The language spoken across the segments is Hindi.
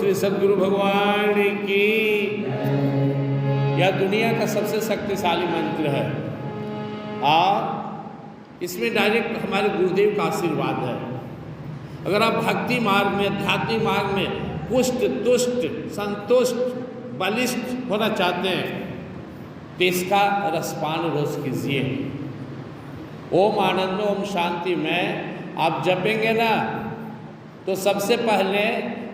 श्री सद्गुरु भगवान की। यह दुनिया का सबसे शक्तिशाली मंत्र है और इसमें डायरेक्ट हमारे गुरुदेव का आशीर्वाद है। अगर आप भक्ति मार्ग में, आध्यात्मिक मार्ग में पुष्ट, तुष्ट, संतुष्ट, बलिष्ठ होना चाहते हैं तो इसका रसपान रोज कीजिए। ओम आनंद ओम शांति में आप जपेंगे ना तो सबसे पहले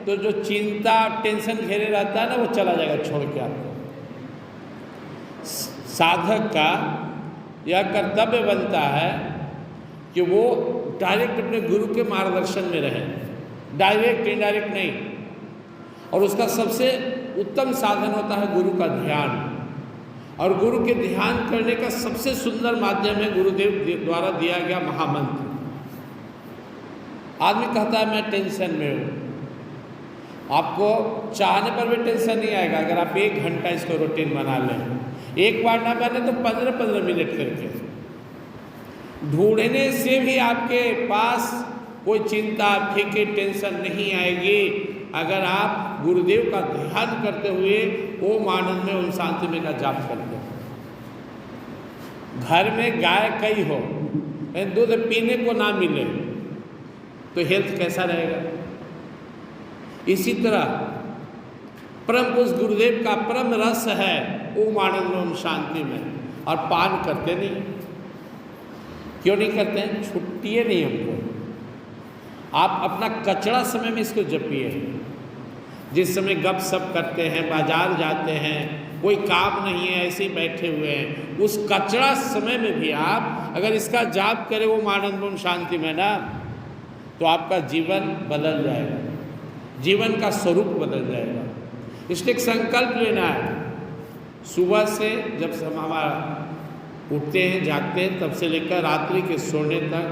तो जो चिंता टेंशन घेरे रहता है ना वो चला जाएगा छोड़ के आपको। साधक का यह कर्तव्य बनता है कि वो डायरेक्ट अपने गुरु के मार्गदर्शन में रहे, डायरेक्ट इनडायरेक्ट नहीं। और उसका सबसे उत्तम साधन होता है गुरु का ध्यान, और गुरु के ध्यान करने का सबसे सुंदर माध्यम है गुरुदेव द्वारा दिया गया महामंत्र। आदमी कहता है मैं टेंशन में हूँ, आपको चाहने पर भी टेंशन नहीं आएगा अगर आप 1 घंटा इसको रूटीन बना लें। एक बार ना बने तो 15-15 मिनट करके ढूंढने से भी आपके पास कोई चिंता, फिक्र, टेंशन नहीं आएगी अगर आप गुरुदेव का ध्यान करते हुए ओम आनंद में, ओम शांति में का जाप करते हैं। घर में गाय कई हो, दूध पीने को ना मिले तो हेल्थ कैसा रहेगा। इसी तरह परम पुरुष गुरुदेव का परम रस है ओम आनंद ओम शांति में, और पान करते नहीं। क्यों नहीं करते हैं? छुट्टी है नहीं हमको। आप अपना कचड़ा समय में इसको जपिए। जिस समय गप सप करते हैं, बाजार जाते हैं, कोई काम नहीं है, ऐसे ही बैठे हुए हैं, उस कचड़ा समय में भी आप अगर इसका जाप करें ओम आनंद ओम शांति में ना, तो आपका जीवन बदल जाएगा, जीवन का स्वरूप बदल जाएगा। इसलिए एक संकल्प लेना है। सुबह से जब हम हमारा उठते हैं, जागते हैं, तब से लेकर रात्रि के सोने तक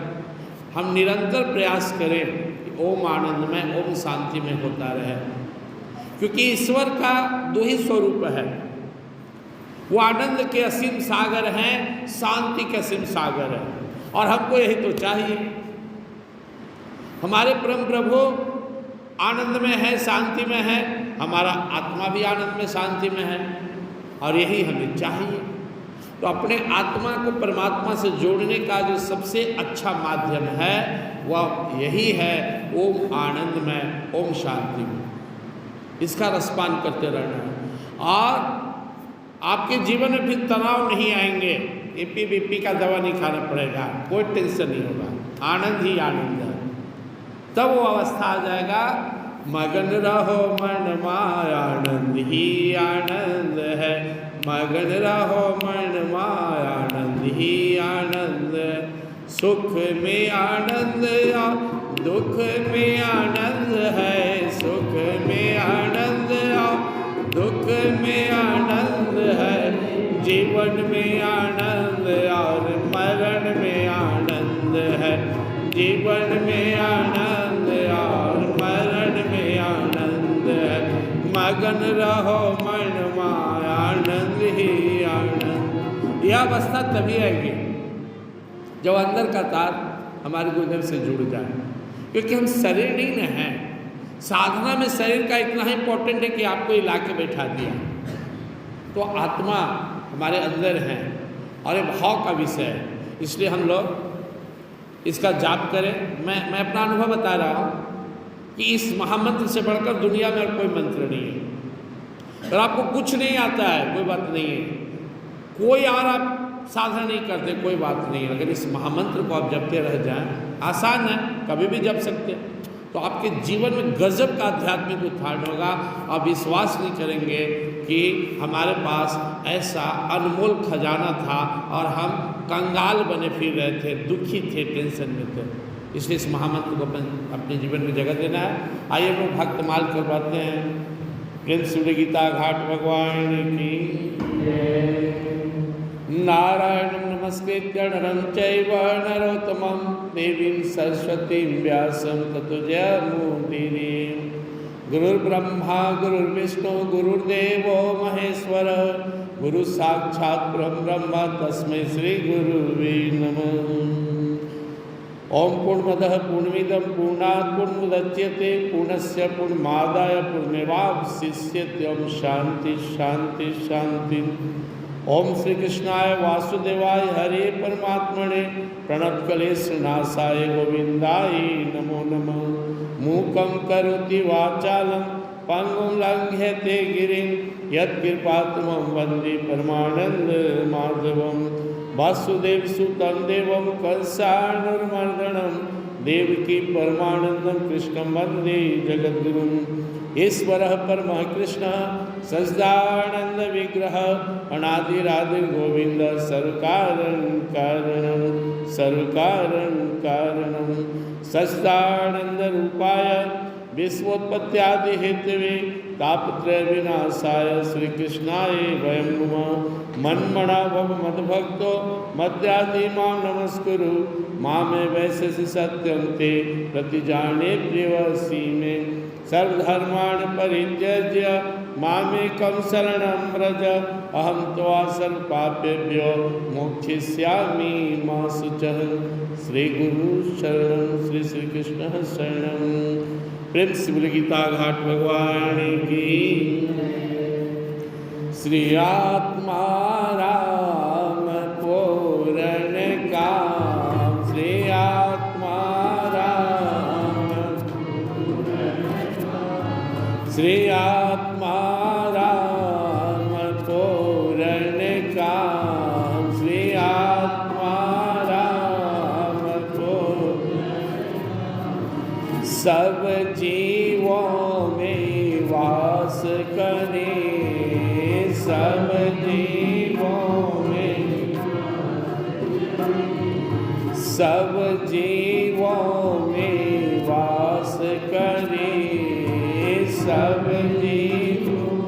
हम निरंतर प्रयास करें कि ओम आनंद में, ओम शांति में होता रहे। क्योंकि ईश्वर का 2 ही स्वरूप है, वो आनंद के असीम सागर हैं, शांति के असीम सागर है, और हमको यही तो चाहिए। हमारे परम प्रभु आनंद में है, शांति में है, हमारा आत्मा भी आनंद में, शांति में है, और यही हमें चाहिए। तो अपने आत्मा को परमात्मा से जोड़ने का जो सबसे अच्छा माध्यम है वह यही है ओम आनंद में, ओम शांति में। इसका रसपान करते रहना है और आपके जीवन में फिर तनाव नहीं आएंगे। एपी बीपी का दवा नहीं खाना पड़ेगा, कोई टेंशन नहीं होगा, आनंद ही आनंद है। तब वो अवस्था आ जाएगा, मगन रहो मन माया, आनंद ही आनंद है। मगन रहो मन माया, आनंद ही आनंद। सुख में आनंद या दुख में आनंद है, सुख में आनंद या दुख में आनंद है। जीवन में आनंद और मरण में आनंद है, जीवन में आनंद और मरण में आनंद है। मगन रहो मन माया, आनंद ही आनंद। यह अवस्था तभी आएगी जब अंदर का तार हमारे गुरुदेव से जुड़ जाए, क्योंकि हम शरीर नहीं न हैं। साधना में शरीर का इतना ही इम्पोर्टेंट है कि आपको हिला के बैठा दिया, तो आत्मा हमारे अंदर है और ये भाव का विषय है। इसलिए हम लोग इसका जाप करें। मैं अपना अनुभव बता रहा हूँ कि इस महामंत्र से बढ़कर दुनिया में और कोई मंत्र नहीं है। अगर आपको कुछ नहीं आता है, कोई बात नहीं है, कोई और आप साधना नहीं करते, कोई बात नहीं है। अगर इस महामंत्र को आप जपते रह जाएं, आसान है, कभी भी जप सकते हैं, तो आपके जीवन में गजब का आध्यात्मिक उत्थान होगा। आप विश्वास नहीं करेंगे कि हमारे पास ऐसा अनमोल खजाना था और हम कंगाल बने फिर रहे थे, दुखी थे, टेंशन में थे। इसलिए इस महामंत्र को अपने जीवन में जगह देना है। आइए हम लोग भक्तमाल करवाते हैं। प्रेम सूर्य गीता घाट भगवान की। नारायणं नमस्कृत्य नरं चैव नरोत्तमं देवीं सरस्वतीं व्यासं ततो जयमुदीरये। गुरुर्ब्रह्मा गुरुर्विष्णु गुरुर्देवो महेश्वर, गुरु साक्षात् परं ब्रह्म तस्मै श्री गुरुवे नमः। ओम पूर्णमदः पूर्णमिदं पूर्णात् पूर्णमुदच्यते पूर्णस्य पूर्णमादाय पूर्णमेवावशिष्यते। ओम शांति शांति शांति। ओम श्री कृष्णाय वासुदेवाय हरे परमात्मने प्रणतक्लेशनाशाय गोविंदाय नमो नमः। मूकं करोति वाचालं पंगुं लंघयते गिरिं यत्कृपातमं वन्दे परमानंद माधवं। वासुदेव सुतं देवं कंसानुर्मर्दनं देवकी परमानंदं कृष्णं वन्दे जगद्गुरुं। ईश्वरः परमः कृष्णः सच्चिदानंद विग्रह अनादिरादिर् गोविंद सर्वकारण कारणं सर्वकारण कारणं। सच्चिदानंद रूपाय विश्वोत्पत्त्यादि हेतवे तापत्रय विनाशाय श्री कृष्णाय वयं नमः। मन्मना भव मद्भक्तो मद्यादि मां नमस्कुरु मामे वैशसि सत्यं ते प्रतिजाने प्रियवसी मे। सर्वधर्मान् परित्यज्य मामेकं शरणं व्रज अहं त्वा सर्वपापेभ्यो मोक्षयिष्यामि मा शुचः। श्री गुरु शरणं श्री श्री कृष्ण शरणं। प्रेम से बोले गीता घाट भगवान की। श्री आत्मा राम पूरण काम श्री आत्मा राम श्री आत्मा राम पूरण काम श्री आत्मा राम सब जीवों में वास करे सब जीवों में सब जीवों में वास करे सब जीवों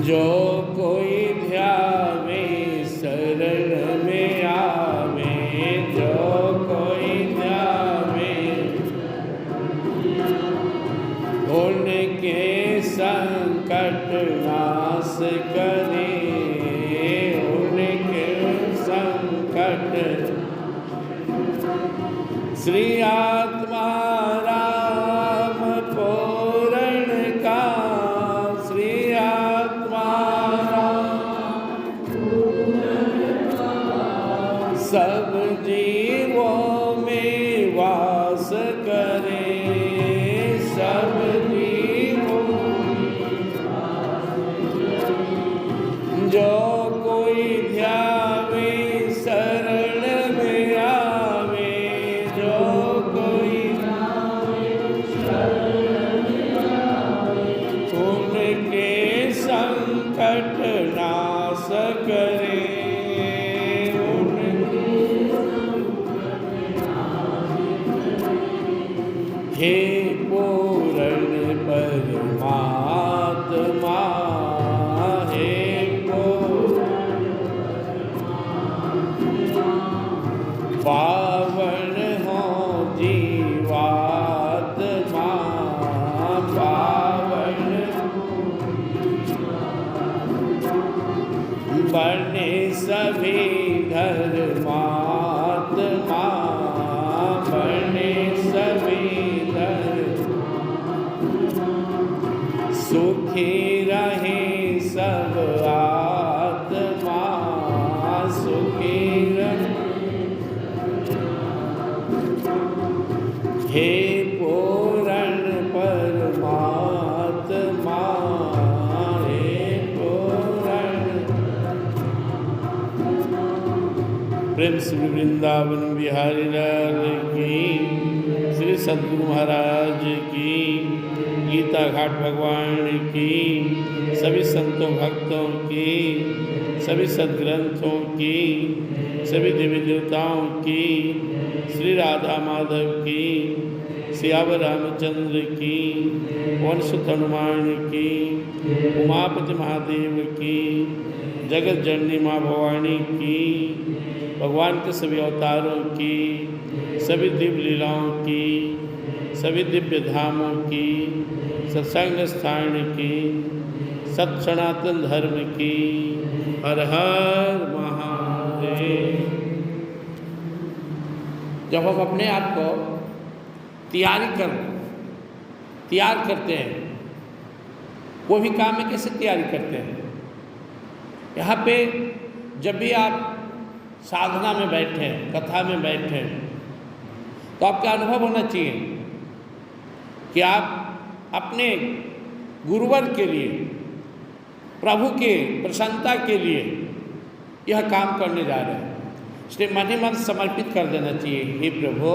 जो कोई ध्यावे शरण में आवे जो उनके संकट नाश करे उनके संकट। श्री आत्मा राम पूरण काम श्री आत्मा राम सब जीवों में वास करे सब जो कोई ध्यावे शरण में आवे जो कोई शरण में आवे उनके संकट नाश करे हे पूर्ण परमात्मा पावन हो जीवात्मा पावन बने सभी धर्मात्मा बने सभी धर्म सुखी रहे सब आत्मा सुखी रहे। हे पूरण परमात्मा हे पूरण। प्रेम श्री वृंदावन बिहारी लाल की श्री सद्गुरु महाराज की गीता घाट भगवान की सभी संतों भक्तों की सभी सद्ग्रंथों की सभी देवी देवताओं की श्री राधा माधव की सियावर रामचंद्र की वंशुत हनुमान की उमापति महादेव की जगत जननी माँ भवानी की भगवान के सभी अवतारों की सभी दिव्य लीलाओं की सभी दिव्य धामों की सत्संग स्थान की सत सनातन धर्म की हर हर महादेव। जब हम अपने आप को तैयार करते हैं, वो भी काम में कैसे तैयारी करते हैं? यहाँ पे जब भी आप साधना में बैठे, कथा में बैठे, तो आपका अनुभव होना चाहिए कि आप अपने गुरुवर के लिए, प्रभु के प्रसन्नता के लिए यह काम करने जा रहे हैं। इसलिए मन ही मन समर्पित कर देना चाहिए, हे प्रभु,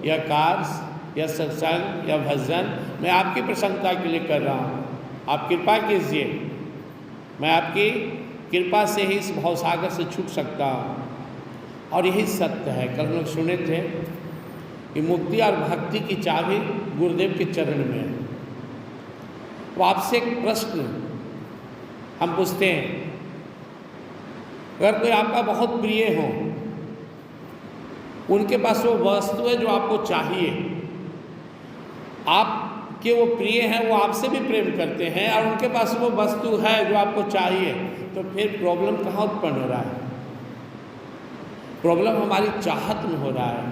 यह कार्य, यह सत्संग, यह भजन मैं आपकी प्रसन्नता के लिए कर रहा हूँ, आप कृपा कीजिए, मैं आपकी कृपा से ही इस भवसागर से छूट सकता हूँ। और यही सत्य है। कल लोग सुने थे कि मुक्ति और भक्ति की चाबी गुरुदेव के चरण में है। तो आपसे एक प्रश्न हम पूछते हैं, अगर कोई आपका बहुत प्रिय हो, उनके पास वो वस्तु है जो आपको चाहिए, आपके वो प्रिय हैं, वो आपसे भी प्रेम करते हैं और उनके पास वो वस्तु है जो आपको चाहिए, तो फिर प्रॉब्लम कहाँ उत्पन्न हो रहा है? प्रॉब्लम हमारी चाहत में हो रहा है।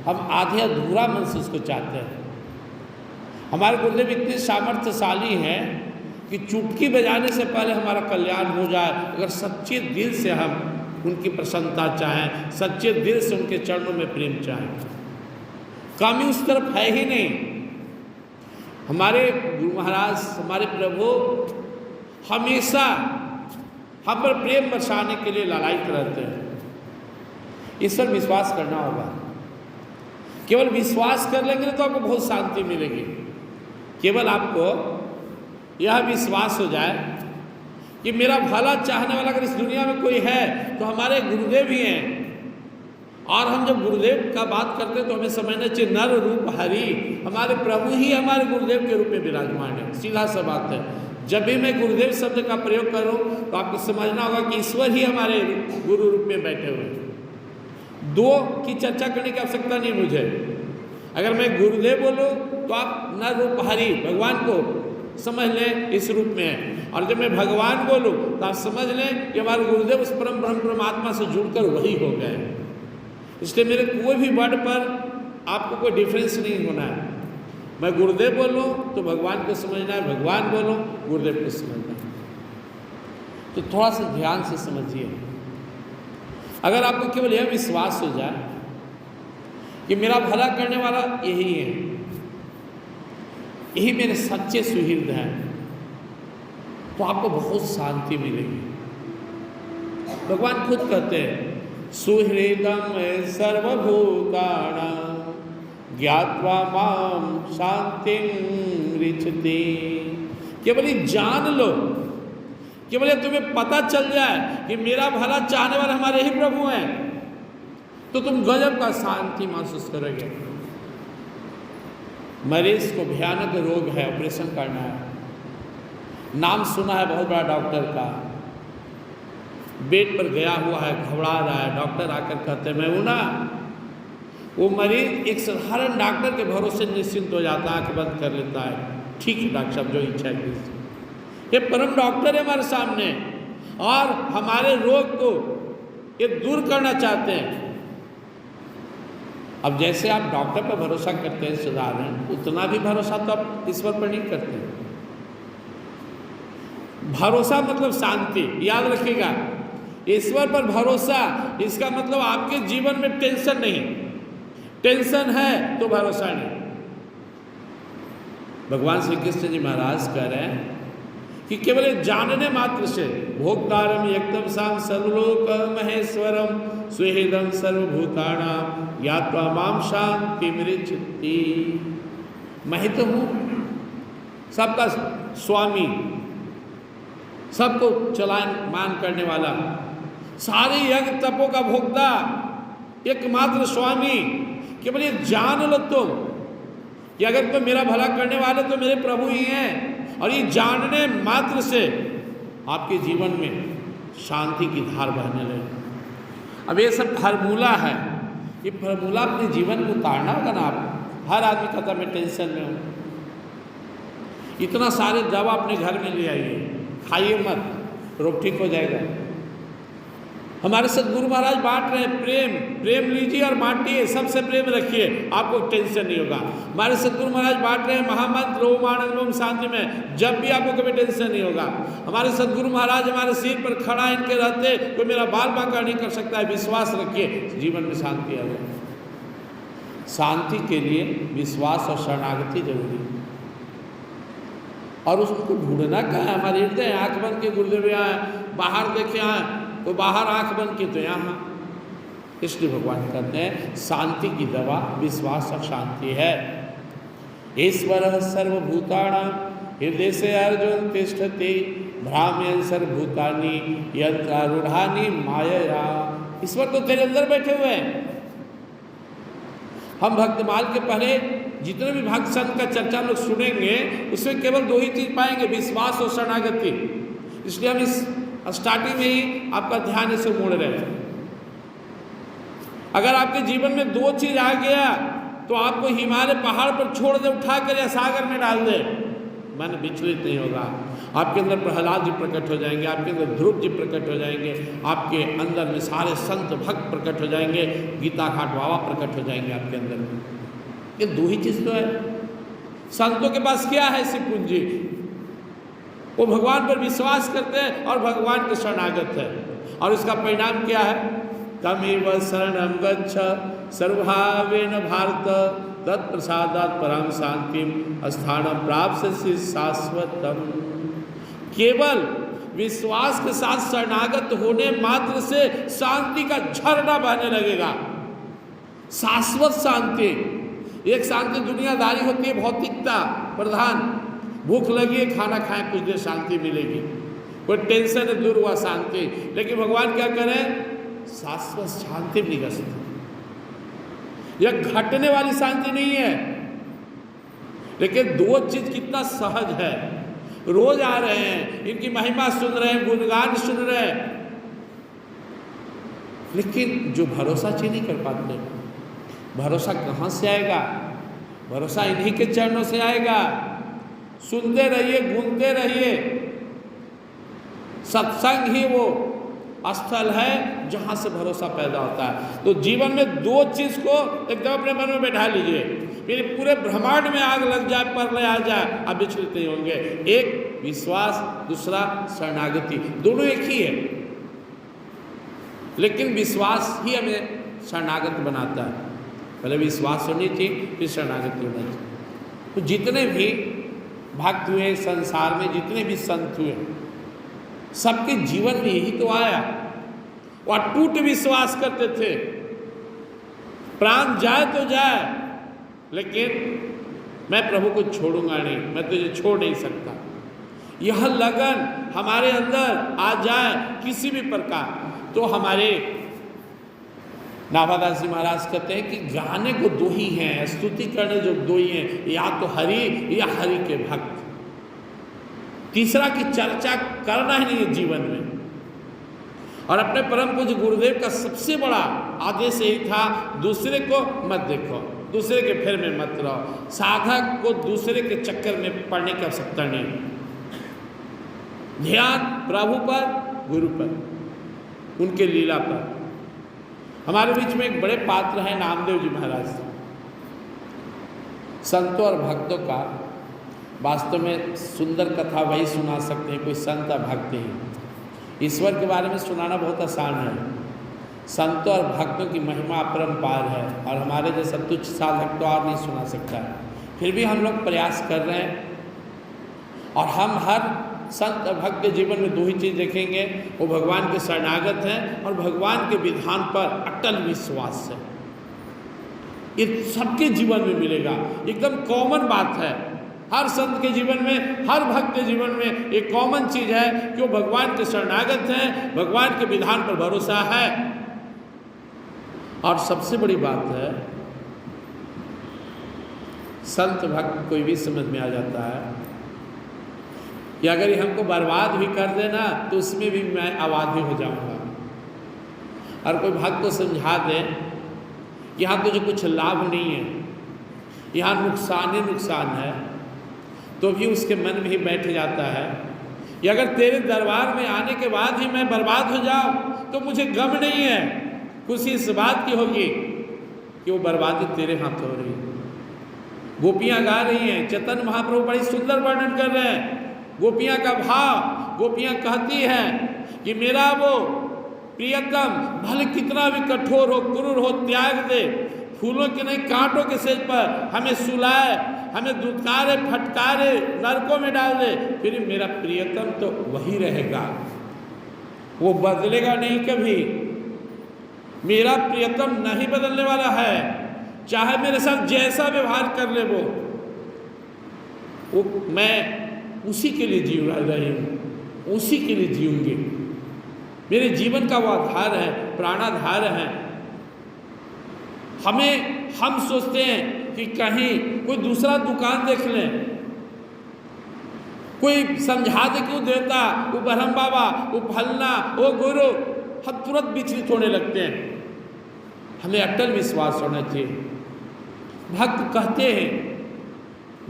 हम आधे अधूरा मन से उसको चाहते हैं। हमारे गुरुदेव इतने सामर्थ्यशाली हैं कि चुटकी बजाने से पहले हमारा कल्याण हो जाए, अगर सच्चे दिल से हम उनकी प्रसन्नता चाहें, सच्चे दिल से उनके चरणों में प्रेम चाहें। कमी उस तरफ है ही नहीं। हमारे गुरु महाराज, हमारे प्रभु हमेशा हम पर प्रेम बरसाने के लिए लालायित रहते हैं। इस पर विश्वास करना होगा। केवल विश्वास कर लेंगे तो आपको बहुत शांति मिलेगी। केवल आपको यह विश्वास हो जाए कि मेरा भला चाहने वाला अगर इस दुनिया में कोई है तो हमारे गुरुदेव ही हैं। और हम जब गुरुदेव का बात करते हैं तो हमें समझना चाहिए नर रूप हरि, हमारे प्रभु ही हमारे गुरुदेव के रूप में विराजमान है। सीधा सा बात है। जब भी मैं गुरुदेव शब्द का प्रयोग करूं तो आपको समझना होगा कि ईश्वर ही हमारे गुरु रूप में बैठे हुए हैं। दो की चर्चा करने की आवश्यकता नहीं मुझे। अगर मैं गुरुदेव बोलूं तो आप नर रूप हरि भगवान को समझ लें इस रूप में है, और जब मैं भगवान बोलूं तो आप समझ लें कि हमारे गुरुदेव उस परम ब्रह्म परमात्मा से जुड़कर वही हो गए। इसलिए मेरे कोई भी वर्ड पर आपको कोई डिफरेंस नहीं होना है। मैं गुरुदेव बोलूं तो भगवान को समझना है, भगवान बोलूं गुरुदेव को समझना है। तो थोड़ा सा ध्यान से समझिए। अगर आपको केवल यह विश्वास हो जाए कि मेरा भला करने वाला यही है, यही मेरे सच्चे सुहृद हैं, तो आपको बहुत शांति मिलेगी। भगवान खुद कहते हैं सुहृदम सर्वभूतानां ज्ञात्वा माम शांतिं रिचते। केवल ये जान लो, केवल ये तुम्हें पता चल जाए कि मेरा भला चाहने वाले हमारे ही प्रभु हैं, तो तुम गजब का शांति महसूस करोगे। मरीज को भयानक रोग है, ऑपरेशन करना है, नाम सुना है बहुत बड़ा डॉक्टर का, बेड पर गया हुआ है, घबरा रहा है, डॉक्टर आकर कहते हैं मैं हूं ना। वो मरीज एक साधारण डॉक्टर के भरोसे निश्चिंत हो जाता है, आंख बंद कर लेता है, ठीक है डॉक्टर साहब जो इच्छा है कीजिए। ये परम डॉक्टर है हमारे सामने और हमारे रोग को ये दूर करना चाहते हैं। अब जैसे आप डॉक्टर पर भरोसा करते हैं साधारण, उतना भी भरोसा तो आप ईश्वर पर नहीं करते। भरोसा मतलब शांति, याद रखिएगा। ईश्वर पर भरोसा इसका मतलब आपके जीवन में टेंशन नहीं, टेंशन है तो भरोसा नहीं। भगवान श्री कृष्ण जी महाराज कह रहे हैं कि केवल जानने मात्र से भोक्तारम यक्तम साम सर्वलोक महेश्वरम सुहृदम सर्वभूतानां ज्ञात्वा माम शांतिमृच्छति। मैं ही तो हूँ सबका स्वामी, सबको चलायमान करने वाला, सारे यज्ञ तपों का भोक्ता, एकमात्र स्वामी। केवल ये जान लो तुम कि अगर कोई मेरा भला करने वाले तो मेरे प्रभु ही हैं, और ये जानने मात्र से आपके जीवन में शांति की धार बहने लगे। अब ये सब फार्मूला है, ये फार्मूला अपने जीवन में उतारना होगा ना। आप हर आदमी कहता मैं टेंशन में हूँ, इतना सारे दवा अपने घर में ले आइए, खाइए मत, रोग ठीक हो जाएगा। हमारे सदगुरु महाराज बांट रहे हैं प्रेम, प्रेम लीजिए और बांटिए, सबसे प्रेम रखिए, आपको टेंशन नहीं होगा। हमारे सदगुरु महाराज बांट रहे हैं महामंत्र ओम आनंद ओम शांति में, जब भी आपको कभी टेंशन नहीं होगा। हमारे सदगुरु महाराज हमारे सिर पर खड़ा इनके रहते कोई मेरा बाल बांका नहीं कर सकता है, विश्वास रखिए, जीवन में शांति आ जाए। शांति के लिए विश्वास और शरणागति जरूरी है, और उसको ढूंढना कहाँ है? हमारे हृदय आंख बन के गुरुदेव यहाँ बाहर देखे आए तो बाहर आंख बन के तो यहाँ। इसलिए भगवान कहते हैं शांति की दवा विश्वास और शांति है। ईश्वर सर्वभूतानां हृदय से अर्जुन तिष्ठति भ्राम्यन् सर्वभूतानि यन्त्रारूढ़ानि मायया। ईश्वर तो तेरे अंदर बैठे हुए हैं। हम भक्तमाल के पहले जितने भी भक्त संत का चर्चा लोग सुनेंगे उसमें केवल दो ही चीज पाएंगे, विश्वास और शरणागति। इसलिए हम इस स्टार्टिंग में ही आपका ध्यान इसे मोड़ रहे हैं। अगर आपके जीवन में दो चीज आ गया तो आपको हिमालय पहाड़ पर छोड़ दे, उठा कर या सागर में डाल दे, मन विचलित नहीं होगा। आपके अंदर प्रहलाद जी प्रकट हो जाएंगे, आपके अंदर ध्रुव जी प्रकट हो जाएंगे, आपके अंदर में सारे संत भक्त प्रकट हो जाएंगे, गीता घाट बाबा प्रकट हो जाएंगे आपके अंदर में। ये दो ही चीज तो है। संतों के पास क्या है? ऐसी पूंजी, वो भगवान पर विश्वास करते हैं और भगवान के शरणागत है, और इसका परिणाम क्या है? तमेव शरणं गच्छ सर्वभावेन भारत तत्प्रसादात् परं शांतिं स्थानं प्राप्स्यसि शाश्वतम्। केवल विश्वास के साथ शरणागत होने मात्र से शांति का झरना बहने लगेगा, शाश्वत शांति। एक शांति दुनियादारी होती है, भौतिकता प्रधान, भूख लगी है खाना खाएं कुछ देर शांति मिलेगी, कोई टेंशन है दूर हुआ शांति। लेकिन भगवान क्या करें? शाश्वत शांति निगस्त, यह घटने वाली शांति नहीं है। लेकिन दो चीज कितना सहज है, रोज आ रहे हैं, इनकी महिमा सुन रहे हैं, गुणगान सुन रहे हैं, लेकिन जो भरोसा चाहिए नहीं कर पाते। भरोसा कहाँ से आएगा? भरोसा इन्हीं के चरणों से आएगा। सुनते रहिए, गूंजते रहिए। सत्संग ही वो स्थल है जहाँ से भरोसा पैदा होता है। तो जीवन में दो चीज को एकदम अपने मन में बैठा लीजिए, मेरे पूरे ब्रह्मांड में आग लग जाए, प्रलय आ जाए, आप विचलित नहीं होंगे। एक विश्वास, दूसरा शरणागति, दोनों एक ही है, लेकिन विश्वास ही हमें शरणागत बनाता है। पहले विश्वास होनी चाहिए, फिर शरणागति होनी चाहिए। तो जितने भी भक्त हुए संसार में, जितने भी संत हुए, सबके जीवन में यही तो आया। वो अटूट विश्वास करते थे, प्राण जाए तो जाए, लेकिन मैं प्रभु को छोड़ूंगा नहीं, मैं तुझे छोड़ नहीं सकता। यह लगन हमारे अंदर आ जाए किसी भी प्रकार, तो हमारे नाभादास जी महाराज कहते हैं कि गाने को दो ही हैं, स्तुति करने जो दो ही हैं, या तो हरि या हरि के भक्त। तीसरा की चर्चा करना ही नहीं है जीवन में। और अपने परम पूज्य गुरुदेव का सबसे बड़ा आदेश यही था, दूसरे को मत देखो, दूसरे के फेर में मत रहो। साधक को दूसरे के चक्कर में पड़ने की आवश्यकता नहीं, ध्यान प्रभु पर, गुरु पर, उनके लीला पर। हमारे बीच में एक बड़े पात्र हैं नामदेव जी महाराज। संतों और भक्तों का वास्तव में सुंदर कथा वही सुना सकते हैं, कोई संत और भक्त ही। ईश्वर के बारे में सुनाना बहुत आसान है, संतों और भक्तों की महिमा अपरंपार है, और हमारे जैसा तुच्छ साधक तो और नहीं सुना सकता है। फिर भी हम लोग प्रयास कर रहे हैं, और हम हर संत और भक्त के जीवन में दो ही चीज़ देखेंगे, वो भगवान के शरणागत हैं और भगवान के विधान पर अटल विश्वास है। ये सबके जीवन में मिलेगा, एकदम कॉमन बात है। हर संत के जीवन में, हर भक्त के जीवन में एक कॉमन चीज है कि वो भगवान के शरणागत हैं, भगवान के विधान पर भरोसा है। और सबसे बड़ी बात है, संत भक्त कोई भी समझ में आ जाता है कि अगर ये हमको बर्बाद भी कर देना तो उसमें भी मैं आबादी हो जाऊंगा। और कोई भक्त को समझा दे कि यहाँ तुझे कुछ लाभ नहीं है, यहाँ नुकसान ही नुकसान है, तो भी उसके मन में ही बैठ जाता है कि अगर तेरे दरबार में आने के बाद ही मैं बर्बाद हो जाऊं तो मुझे गम नहीं है, खुशी इस बात की होगी कि वो बर्बादी तेरे हाथ हो रही है। गोपियां गा रही हैं, चैतन्य महाप्रभु बड़ी सुंदर वर्णन कर रहे हैं गोपियां का भाव। गोपियां कहती हैं कि मेरा वो प्रियतम भले कितना भी कठोर हो, क्रूर हो, त्याग दे, फूलों के नहीं कांटों के सेज पर हमें सुलाए, हमें दुत्कारे फटकारे नरकों में डाल दे, फिर मेरा प्रियतम तो वही रहेगा, वो बदलेगा नहीं कभी। मेरा प्रियतम नहीं बदलने वाला है, चाहे मेरे साथ जैसा व्यवहार कर ले वो मैं उसी के लिए जी रही हूँ, उसी के लिए जीऊंगी। मेरे जीवन का वो आधार है, प्राणाधार है। हम सोचते हैं कि कहीं कोई दूसरा दुकान देख लें, कोई समझा दे कि वो देवता, वो ब्रह्म बाबा, वो फलना, वो गुरु, हम तुरंत विचलित होने लगते हैं। हमें अटल विश्वास होना चाहिए। भक्त कहते हैं,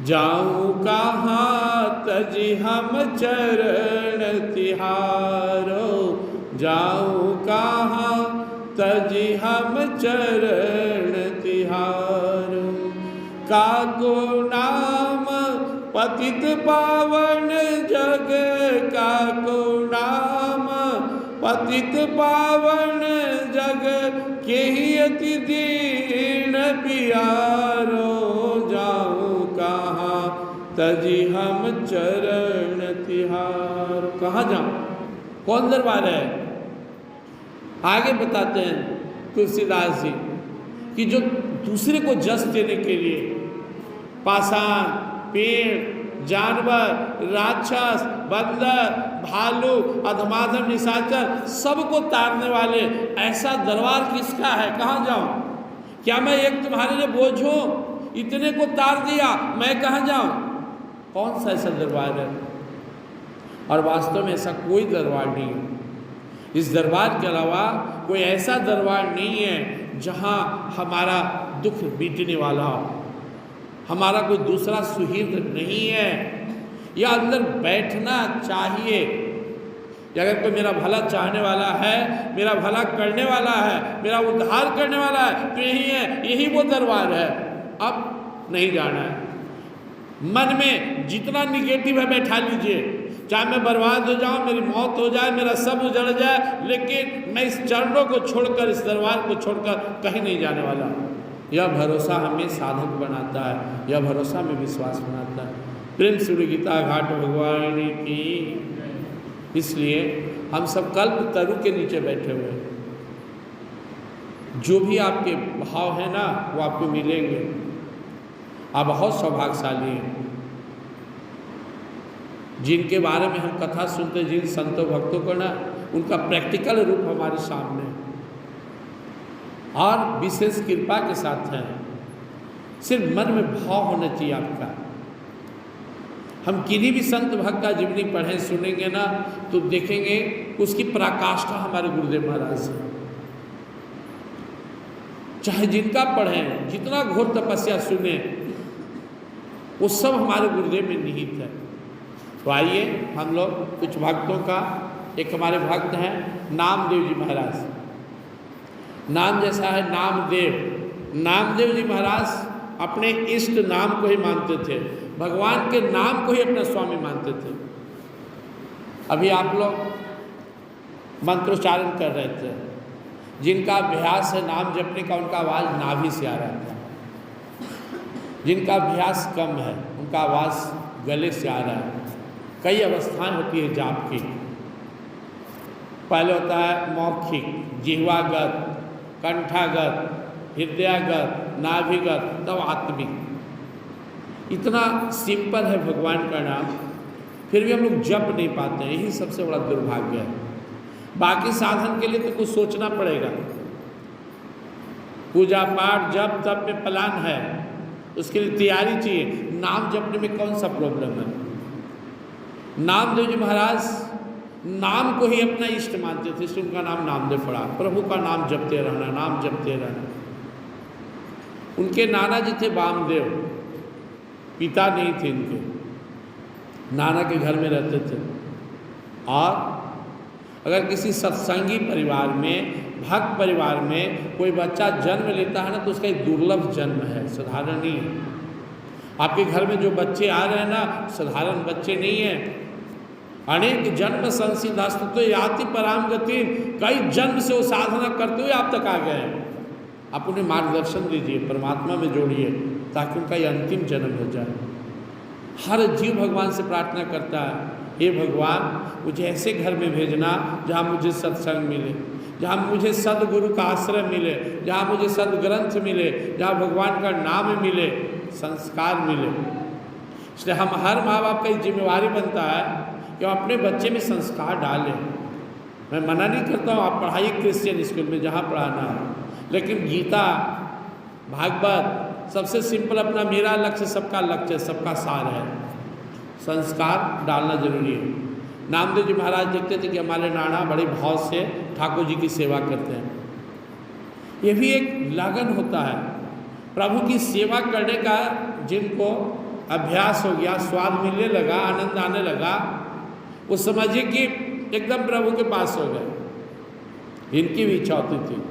जाऊं कहाँ तजी हम चरण तिहारो, जाऊं कहाँ तजी हम चरण तिहारो, काको नाम पतित पावन जग, काको नाम पतित पावन जग, केहि अति दीन पियारो, जाऊं कहाँ तजी हम चरण तिहार। कहाँ जाऊं, कौन दरबार है? आगे बताते हैं तुलसीदास जी कि जो दूसरे को जस देने के लिए पाषाण, पेड़, जानवर, राक्षस, बंदर, भालू, अधमाधम, निशाचर सबको तारने वाले ऐसा दरबार किसका है? कहाँ जाऊं? क्या मैं एक तुम्हारे लिए बोझ हूं? इतने को तार दिया, मैं कहाँ जाऊं? कौन सा ऐसा दरबार है? और वास्तव में ऐसा कोई दरबार नहीं है। इस दरबार के अलावा कोई ऐसा दरबार नहीं है जहाँ हमारा दुख बीतने वाला हो, हमारा कोई दूसरा सुहृद नहीं है। या अंदर बैठना चाहिए कि अगर कोई मेरा भला चाहने वाला है, मेरा भला करने वाला है, मेरा उद्धार करने वाला है, तो यही है, यही वो दरबार है। अब नहीं जाना है। मन में जितना निगेटिव है बैठा लीजिए, चाहे मैं बर्बाद हो जाऊं, मेरी मौत हो जाए, मेरा सब उजड़ जाए, लेकिन मैं इस चरणों को छोड़कर, इस दरबार को छोड़कर कहीं नहीं जाने वाला। यह भरोसा हमें साधक बनाता है, यह भरोसा में विश्वास बनाता है। प्रेम सूर्य गीता घाट भगवान की। इसलिए हम सब कल्प तरु के नीचे बैठे हुए हैं। जो भी आपके भाव है ना, वो आपको मिलेंगे। आप बहुत सौभाग्यशाली हैं जिनके बारे में हम कथा सुनते, जिन संतों भक्तों को ना, उनका प्रैक्टिकल रूप हमारे सामने और विशेष कृपा के साथ है। सिर्फ मन में भाव होना चाहिए आपका। हम किन्हीं भी संत भक्त का जीवनी पढ़ें, सुनेंगे ना, तो देखेंगे उसकी पराकाष्ठा हमारे गुरुदेव महाराज से। चाहे जिनका पढ़ें, जितना घोर तपस्या सुने, वो सब हमारे गुरुदेव में निहित है। तो आइए हम लोग कुछ भक्तों का, एक हमारे भक्त हैं नामदेव जी महाराज। नाम जैसा है नामदेव। नामदेव जी महाराज अपने इष्ट नाम को ही मानते थे, भगवान के नाम को ही अपना स्वामी मानते थे। अभी आप लोग मंत्रोच्चारण कर रहे थे, जिनका अभ्यास है नाम जपने का, उनका आवाज़ नाभि से आ रहा था। जिनका अभ्यास कम है, उनका आवाज़ गले से आ रहा है। कई अवस्थाएं होती है जाप की। पहले होता है मौखिक, जिह्वागत, कंठागत, हृदयागत, नाभिगत, तब आत्मिक। इतना सिंपल है भगवान का नाम, फिर भी हम लोग जप नहीं पाते हैं। यही सबसे बड़ा दुर्भाग्य है। बाकी साधन के लिए तो कुछ सोचना पड़ेगा, पूजा पाठ जप तप में प्लान है, उसके लिए तैयारी चाहिए। नाम जपने में कौन सा प्रॉब्लम है? नामदेव जी महाराज नाम को ही अपना इष्ट मानते थे, इसलिए उनका नाम नामदेव पड़ा। प्रभु का नाम जपते रहना, नाम जपते रहना। उनके नाना जी थे वामदेव, पिता नहीं थे इनके, नाना के घर में रहते थे। और अगर किसी सत्संगी परिवार में, भक्त परिवार में कोई बच्चा जन्म लेता है ना, तो उसका एक दुर्लभ जन्म है, साधारण नहीं है। आपके घर में जो बच्चे आ रहे हैं ना, साधारण बच्चे नहीं हैं। अनेक जन्म संसिद्धास्तु तो याति पराम गति, कई जन्म से वो साधना करते हुए आप तक आ गए हैं। आप उन्हें मार्गदर्शन दीजिए, परमात्मा में जोड़िए, ताकि उनका ये अंतिम जन्म हो जाए। हर जीव भगवान से प्रार्थना करता है, हे भगवान मुझे ऐसे घर में भेजना जहाँ मुझे सत्संग मिले, जहाँ मुझे सदगुरु का आश्रय मिले, जहाँ मुझे सदग्रंथ मिले, जहाँ भगवान का नाम मिले, संस्कार मिले। इसलिए हम हर माँ बाप का एक जिम्मेवारी बनता है कि हम अपने बच्चे में संस्कार डालें। मैं मना नहीं करता हूँ, आप पढ़ाइए क्रिश्चियन स्कूल में जहाँ पढ़ाना है, लेकिन गीता, भागवत, सबसे सिंपल अपना मेरा लक्ष्य सबका लक्ष्य, सबका सार है। संस्कार डालना जरूरी है। नामदेव जी महाराज देखते थे कि हमारे नाना बड़े भाव से ठाकुर जी की सेवा करते हैं। ये भी एक लगन होता है प्रभु की सेवा करने का। जिनको अभ्यास हो गया, स्वाद मिलने लगा, आनंद आने लगा, वो समझिए कि एकदम प्रभु के पास हो गए। इनकी भी इच्छा होती थी।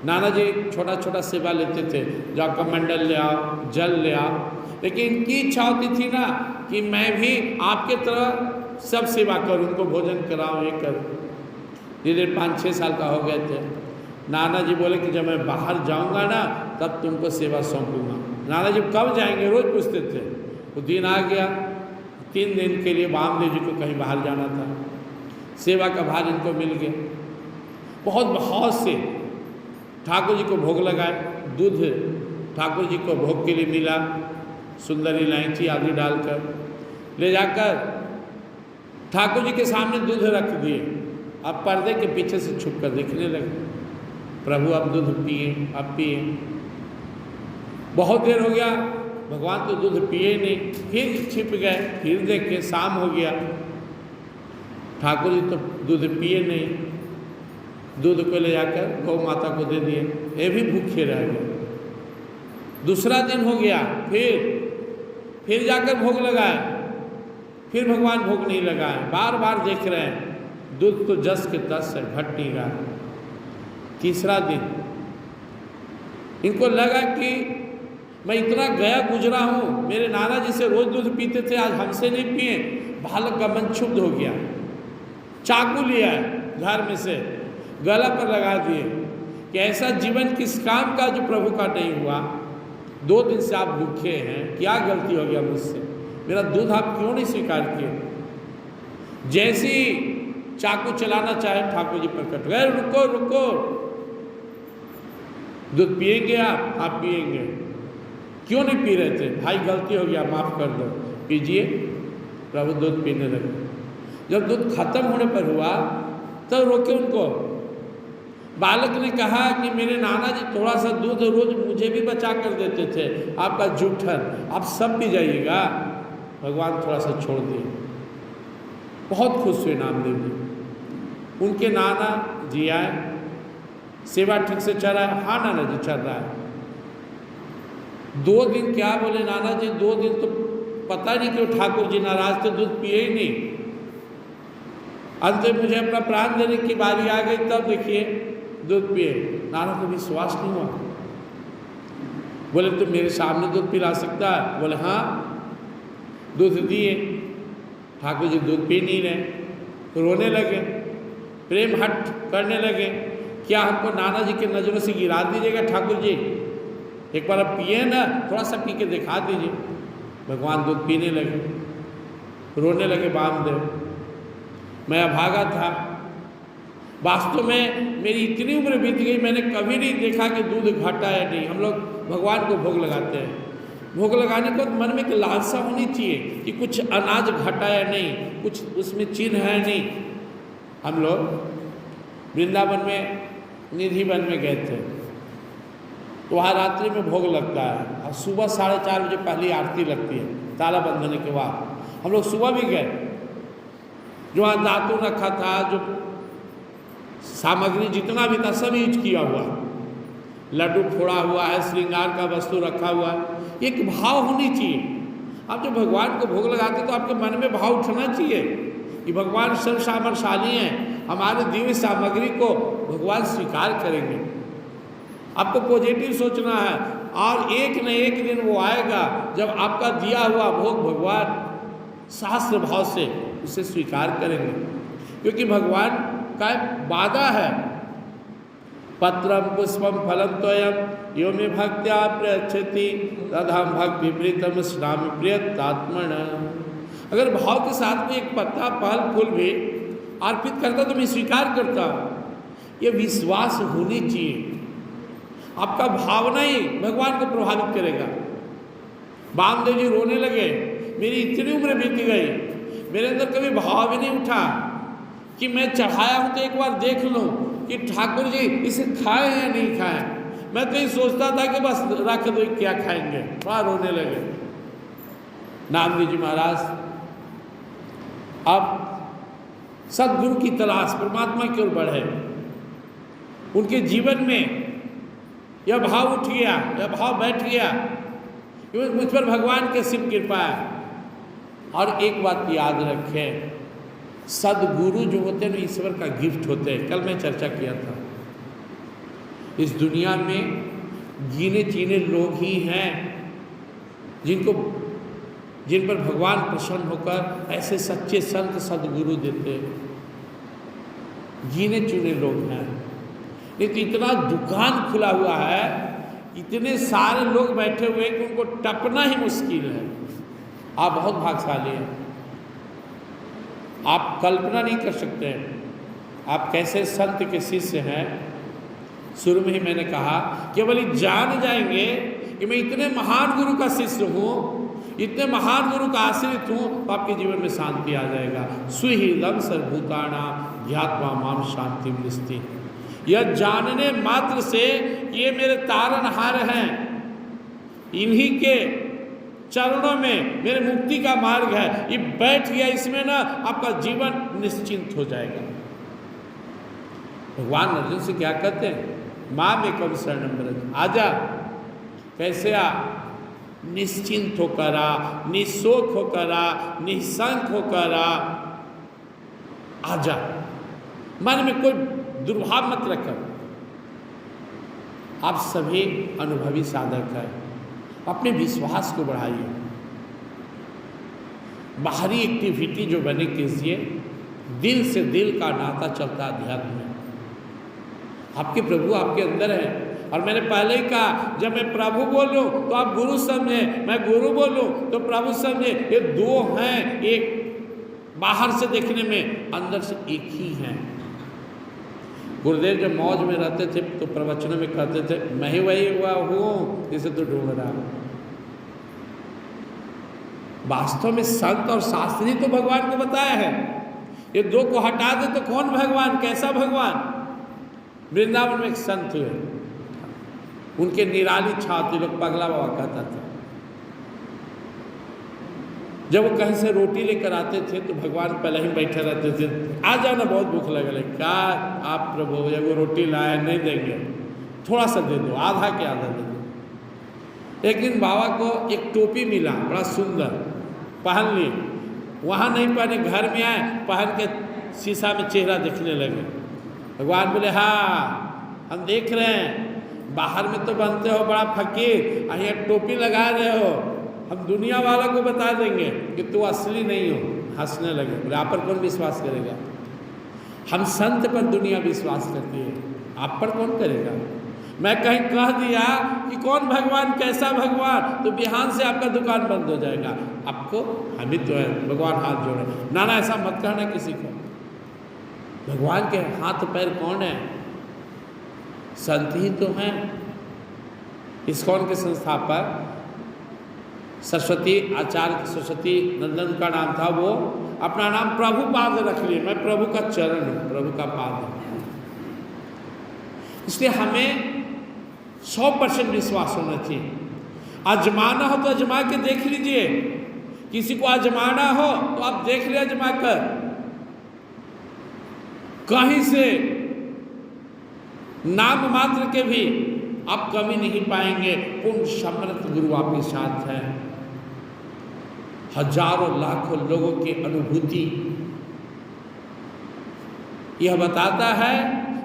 नाना जी छोटा छोटा सेवा लेते थे, जाओ कमंडल ले आओ, जल ले आओ, लेकिन इनकी इच्छा होती थी ना कि मैं भी आपके तरह सब सेवा करूं, उनको भोजन कराऊं, ये करूं। धीरे 5-6 साल का हो गए थे। नाना जी बोले कि जब मैं बाहर जाऊंगा ना, तब तुमको सेवा सौंपूंगा। नाना जी कब जाएंगे रोज़ पूछते थे। वो दिन आ गया, 3 दिन के लिए वामदेव जी को कहीं बाहर जाना था, सेवा का भार इनको मिल गया। बहुत भाव से ठाकुर जी को भोग लगाए। दूध ठाकुर जी को भोग के लिए मिला, सुंदर इलायची आदि डालकर ले जाकर ठाकुर जी के सामने दूध रख दिए। अब पर्दे के पीछे से छुप कर देखने लगे, प्रभु अब दूध पिए, अब पिए। बहुत देर हो गया, भगवान तो दूध पिए नहीं, फिर छिप गए, फिर देखे शाम हो गया, ठाकुर जी तो दूध पिए नहीं। दूध को ले जाकर गौ माता को दे दिए, ये भी भूखे रह गए। दूसरा दिन हो गया, फिर जाकर भोग लगाए, फिर भगवान भोग नहीं लगाए। बार बार देख रहे हैं, दूध तो जस के तस है, घट नहीं रहा। तीसरा दिन इनको लगा कि मैं इतना गया गुजरा हूँ, मेरे नाना जी से रोज दूध पीते थे, आज हमसे नहीं पिए। बालक का मन क्षुब्ध हो गया, चाकू लिया घर में से, गला पर लगा दिए कि ऐसा जीवन किस काम का जो प्रभु का नहीं हुआ। 2 दिन से आप भूखे हैं, क्या गलती हो गया मुझसे, मेरा दूध आप क्यों नहीं स्वीकार किए। जैसी चाकू चलाना चाहे ठाकुर जी पर कट गए, रुको रुको, दूध पिएंगे आप पिएंगे, क्यों नहीं पी रहे थे। भाई गलती हो गया, माफ़ कर दो, पीजिए। प्रभु दूध पीने लगे। जब दूध खत्म होने पर हुआ तब रोके उनको। बालक ने कहा कि मेरे नाना जी थोड़ा सा दूध रोज मुझे भी बचा कर देते थे, आपका जूठन, आप सब पी जाइएगा। भगवान थोड़ा सा छोड़ दिए। बहुत खुश हुए नामदेव जी। उनके नाना जी आए, सेवा ठीक से चल रहा है? हाँ नाना जी चल रहा है। 2 दिन क्या बोले नाना जी, 2 दिन तो पता नहीं क्यों ठाकुर जी नाराज थे, दूध पिए ही नहीं। अंत में मुझे अपना प्राण देने की बारी आ गई, तब देखिए दूध पिए। नाना को विश्वास नहीं हुआ। बोले तुम मेरे सामने दूध पिला सकता है? बोले हाँ। दूध दिए, ठाकुर जी दूध पी नहीं रहे, तो रोने लगे, प्रेम हट करने लगे। क्या हमको नाना जी के नज़रों से गिरा दीजिएगा ठाकुर जी, एक बार अब पिए ना, थोड़ा सा पी के दिखा दीजिए। भगवान दूध पीने लगे, रोने लगे। वामदेव, मैं अभागा था, वास्तव में मेरी इतनी उम्र बीत गई, मैंने कभी नहीं देखा कि दूध घटा है नहीं। हम लोग भगवान को भोग लगाते हैं, भोग लगाने को मन में एक लालसा होनी चाहिए कि कुछ अनाज घटा है नहीं, कुछ उसमें चिन्ह है नहीं। हम लोग वृंदावन में निधि वन में गए थे, तो वहाँ रात्रि में भोग लगता है और सुबह 4:30 बजे पहली आरती लगती है, ताला बंद होने के बाद। हम लोग सुबह भी गए, जो वहाँ दातुन रखा था, जो सामग्री जितना भी था सब यूज किया हुआ, लड्डू फोड़ा हुआ है, श्रृंगार का वस्तु रखा हुआ है। एक भाव होनी चाहिए। आप जब भगवान को भोग लगाते तो आपके मन में भाव उठना चाहिए कि कि भगवान सर्वसामर्थशाली हैं, हमारे दिव्य सामग्री को भगवान स्वीकार करेंगे। आपको पॉजिटिव सोचना है और एक न एक दिन वो आएगा जब आपका दिया हुआ भोग भगवान शास्त्र भाव से उसे स्वीकार करेंगे, क्योंकि भगवान का वादा है, पत्रम पुष्पम फलम तोयम यो मे भक्त्या प्रयच्छति तदहम भक्ति प्रीतम स्नामि प्रियतात्मन। अगर भाव के साथ में एक पत्ता फल फूल भी अर्पित करता तो मैं स्वीकार करता। ये विश्वास होनी चाहिए, आपका भावना ही भगवान को प्रभावित करेगा। वामदेव जी रोने लगे, मेरी इतनी उम्र बीत गई, मेरे अंदर कभी भाव भी नहीं उठा कि मैं चढ़ाया हूँ तो एक बार देख लूँ कि ठाकुर जी इसे खाए या नहीं खाए। मैं तो ये सोचता था कि बस रख दो, क्या खाएंगे। थोड़ा रोने लगे। नामदेव जी महाराज अब सदगुरु की तलाश, परमात्मा की ओर बढ़े। उनके जीवन में यह भाव उठ गया, यह भाव बैठ गया कि मुझ पर भगवान की सिर्फ कृपा है। और एक बात याद रखें, सदगुरु जो होते हैं ईश्वर का गिफ्ट होते हैं। कल मैं चर्चा किया था, इस दुनिया में गिने चीने लोग ही हैं जिन पर भगवान प्रसन्न होकर ऐसे सच्चे संत सदगुरु देते हैं। गिने चुने लोग हैं, नहीं तो इतना दुकान खुला हुआ है, इतने सारे लोग बैठे हुए कि उनको टपना ही मुश्किल है। आप बहुत भाग्यशाली हैं, आप कल्पना नहीं कर सकते हैं आप कैसे संत के शिष्य हैं। शुरू में ही मैंने कहा, केवल ये जान जाएंगे कि मैं इतने महान गुरु का शिष्य हूँ, इतने महान गुरु का आश्रित हूँ, तो आपके जीवन में शांति आ जाएगा। सुहृदम सर्वभूताना ध्यात्मा माम शांति निस्ति। यह जानने मात्र से ये मेरे तारनहार हैं, इन्हीं के चरणों में मेरे मुक्ति का मार्ग है, ये बैठ गया इसमें ना, आपका जीवन निश्चिंत हो जाएगा। भगवान अर्जुन से क्या कहते हैं, माँ में कम शरणम व्रज, आजा। कैसे आ? निश्चिंत होकर आ, निशोक होकर आ, निशंक होकर आ, आजा। मन में कोई दुर्भाव मत रखकर। आप सभी अनुभवी साधक हैं, अपने विश्वास को बढ़ाइए। बाहरी एक्टिविटी जो बने कीजिए, दिल से दिल का नाता चलता अध्यात्म में। आपके प्रभु आपके अंदर है। और मैंने पहले ही कहा, जब मैं प्रभु बोलूं तो आप गुरु समझे, मैं गुरु बोलूं तो प्रभु समझे। ये दो हैं, एक बाहर से देखने में, अंदर से एक ही हैं। गुरुदेव जब मौज में रहते थे तो प्रवचनों में कहते थे, मैं ही वही हुआ हूँ जिसे तो ढूंढ रहा। वास्तव में संत और शास्त्री तो भगवान को बताया है। ये दो को हटा दे तो कौन भगवान, कैसा भगवान? वृंदावन में एक संत हुए, उनके निराली छाती, लोग पगला बाबा कहता था। जब वो कहीं से रोटी लेकर आते थे तो भगवान पहले ही बैठे रहते थे, आ जाना बहुत भूख लगल है। क्या आप प्रभु जब वो रोटी लाए नहीं देंगे, थोड़ा सा दे दो, आधा के आधा दे दो। एक दिन बाबा को एक टोपी मिला, बड़ा सुंदर, पहन लिए। वहाँ नहीं पहने, घर में आए, पहन के शीशा में चेहरा देखने लगे। भगवान बोले, हाँ हम देख रहे हैं, बाहर में तो बनते हो बड़ा फकीर, यहाँ टोपी लगा रहे हो, हम दुनिया वालों को बता देंगे कि तू असली नहीं हो। हंसने लगे, बोले आप पर कौन विश्वास करेगा? हम संत पर दुनिया विश्वास करती है, आप पर कौन करेगा? मैं कहीं कह दिया कि कौन भगवान, कैसा भगवान, तो बिहान से आपका दुकान बंद हो जाएगा। आपको हम ही तो है, भगवान हाथ जोड़े। ना ना, ऐसा मत कहना किसी को। भगवान के हाथ पैर कौन है? संत ही तो हैं। इस्कॉन के संस्थापक सरस्वती आचार्य, सरस्वती नंदन का नाम था, वो अपना नाम प्रभुपाद रख लिए। मैं प्रभु का चरण हूँ, प्रभु का पाद हूँ। इसलिए हमें 100% विश्वास होना चाहिए। आजमाना हो तो आजमा के देख लीजिए, किसी को आजमाना हो तो आप देख ले आजमा कर, कहीं से नाम मात्र के भी आप कमी नहीं पाएंगे। पूर्ण समर्थ गुरु आपके साथ हैं। हजारों लाखों लोगों की अनुभूति यह बताता है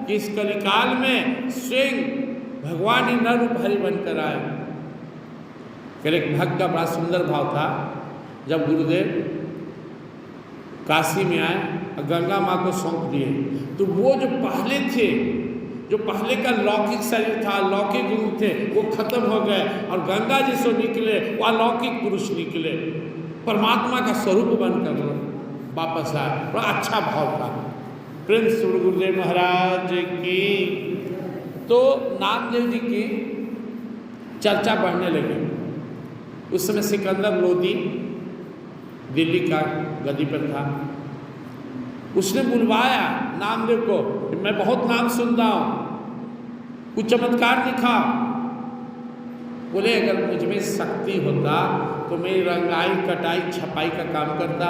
कि इस कलिकाल में स्वयं भगवान ही नर रूप हरि बनकर आए। फिर एक भक्त का बड़ा सुंदर भाव था, जब गुरुदेव काशी में आए और गंगा माँ को सौंप दिए, तो वो जो पहले थे, जो पहले का लौकिक शरीर था, लौकिक गुण थे, वो खत्म हो गए और गंगा जी से निकले वो अलौकिक पुरुष निकले, परमात्मा का स्वरूप बनकर वापस आए। बड़ा अच्छा भाव था। प्रिंस गुरुदेव महाराज की। तो नामदेव जी की चर्चा बढ़ने लगी। उस समय सिकंदर लोदी दिल्ली का गद्दी पर था। उसने बुलवाया नामदेव को, मैं बहुत नाम सुनता हूँ, कुछ चमत्कार दिखा। बोले अगर मुझ में शक्ति होता तो मैं रंगाई कटाई छपाई का काम करता,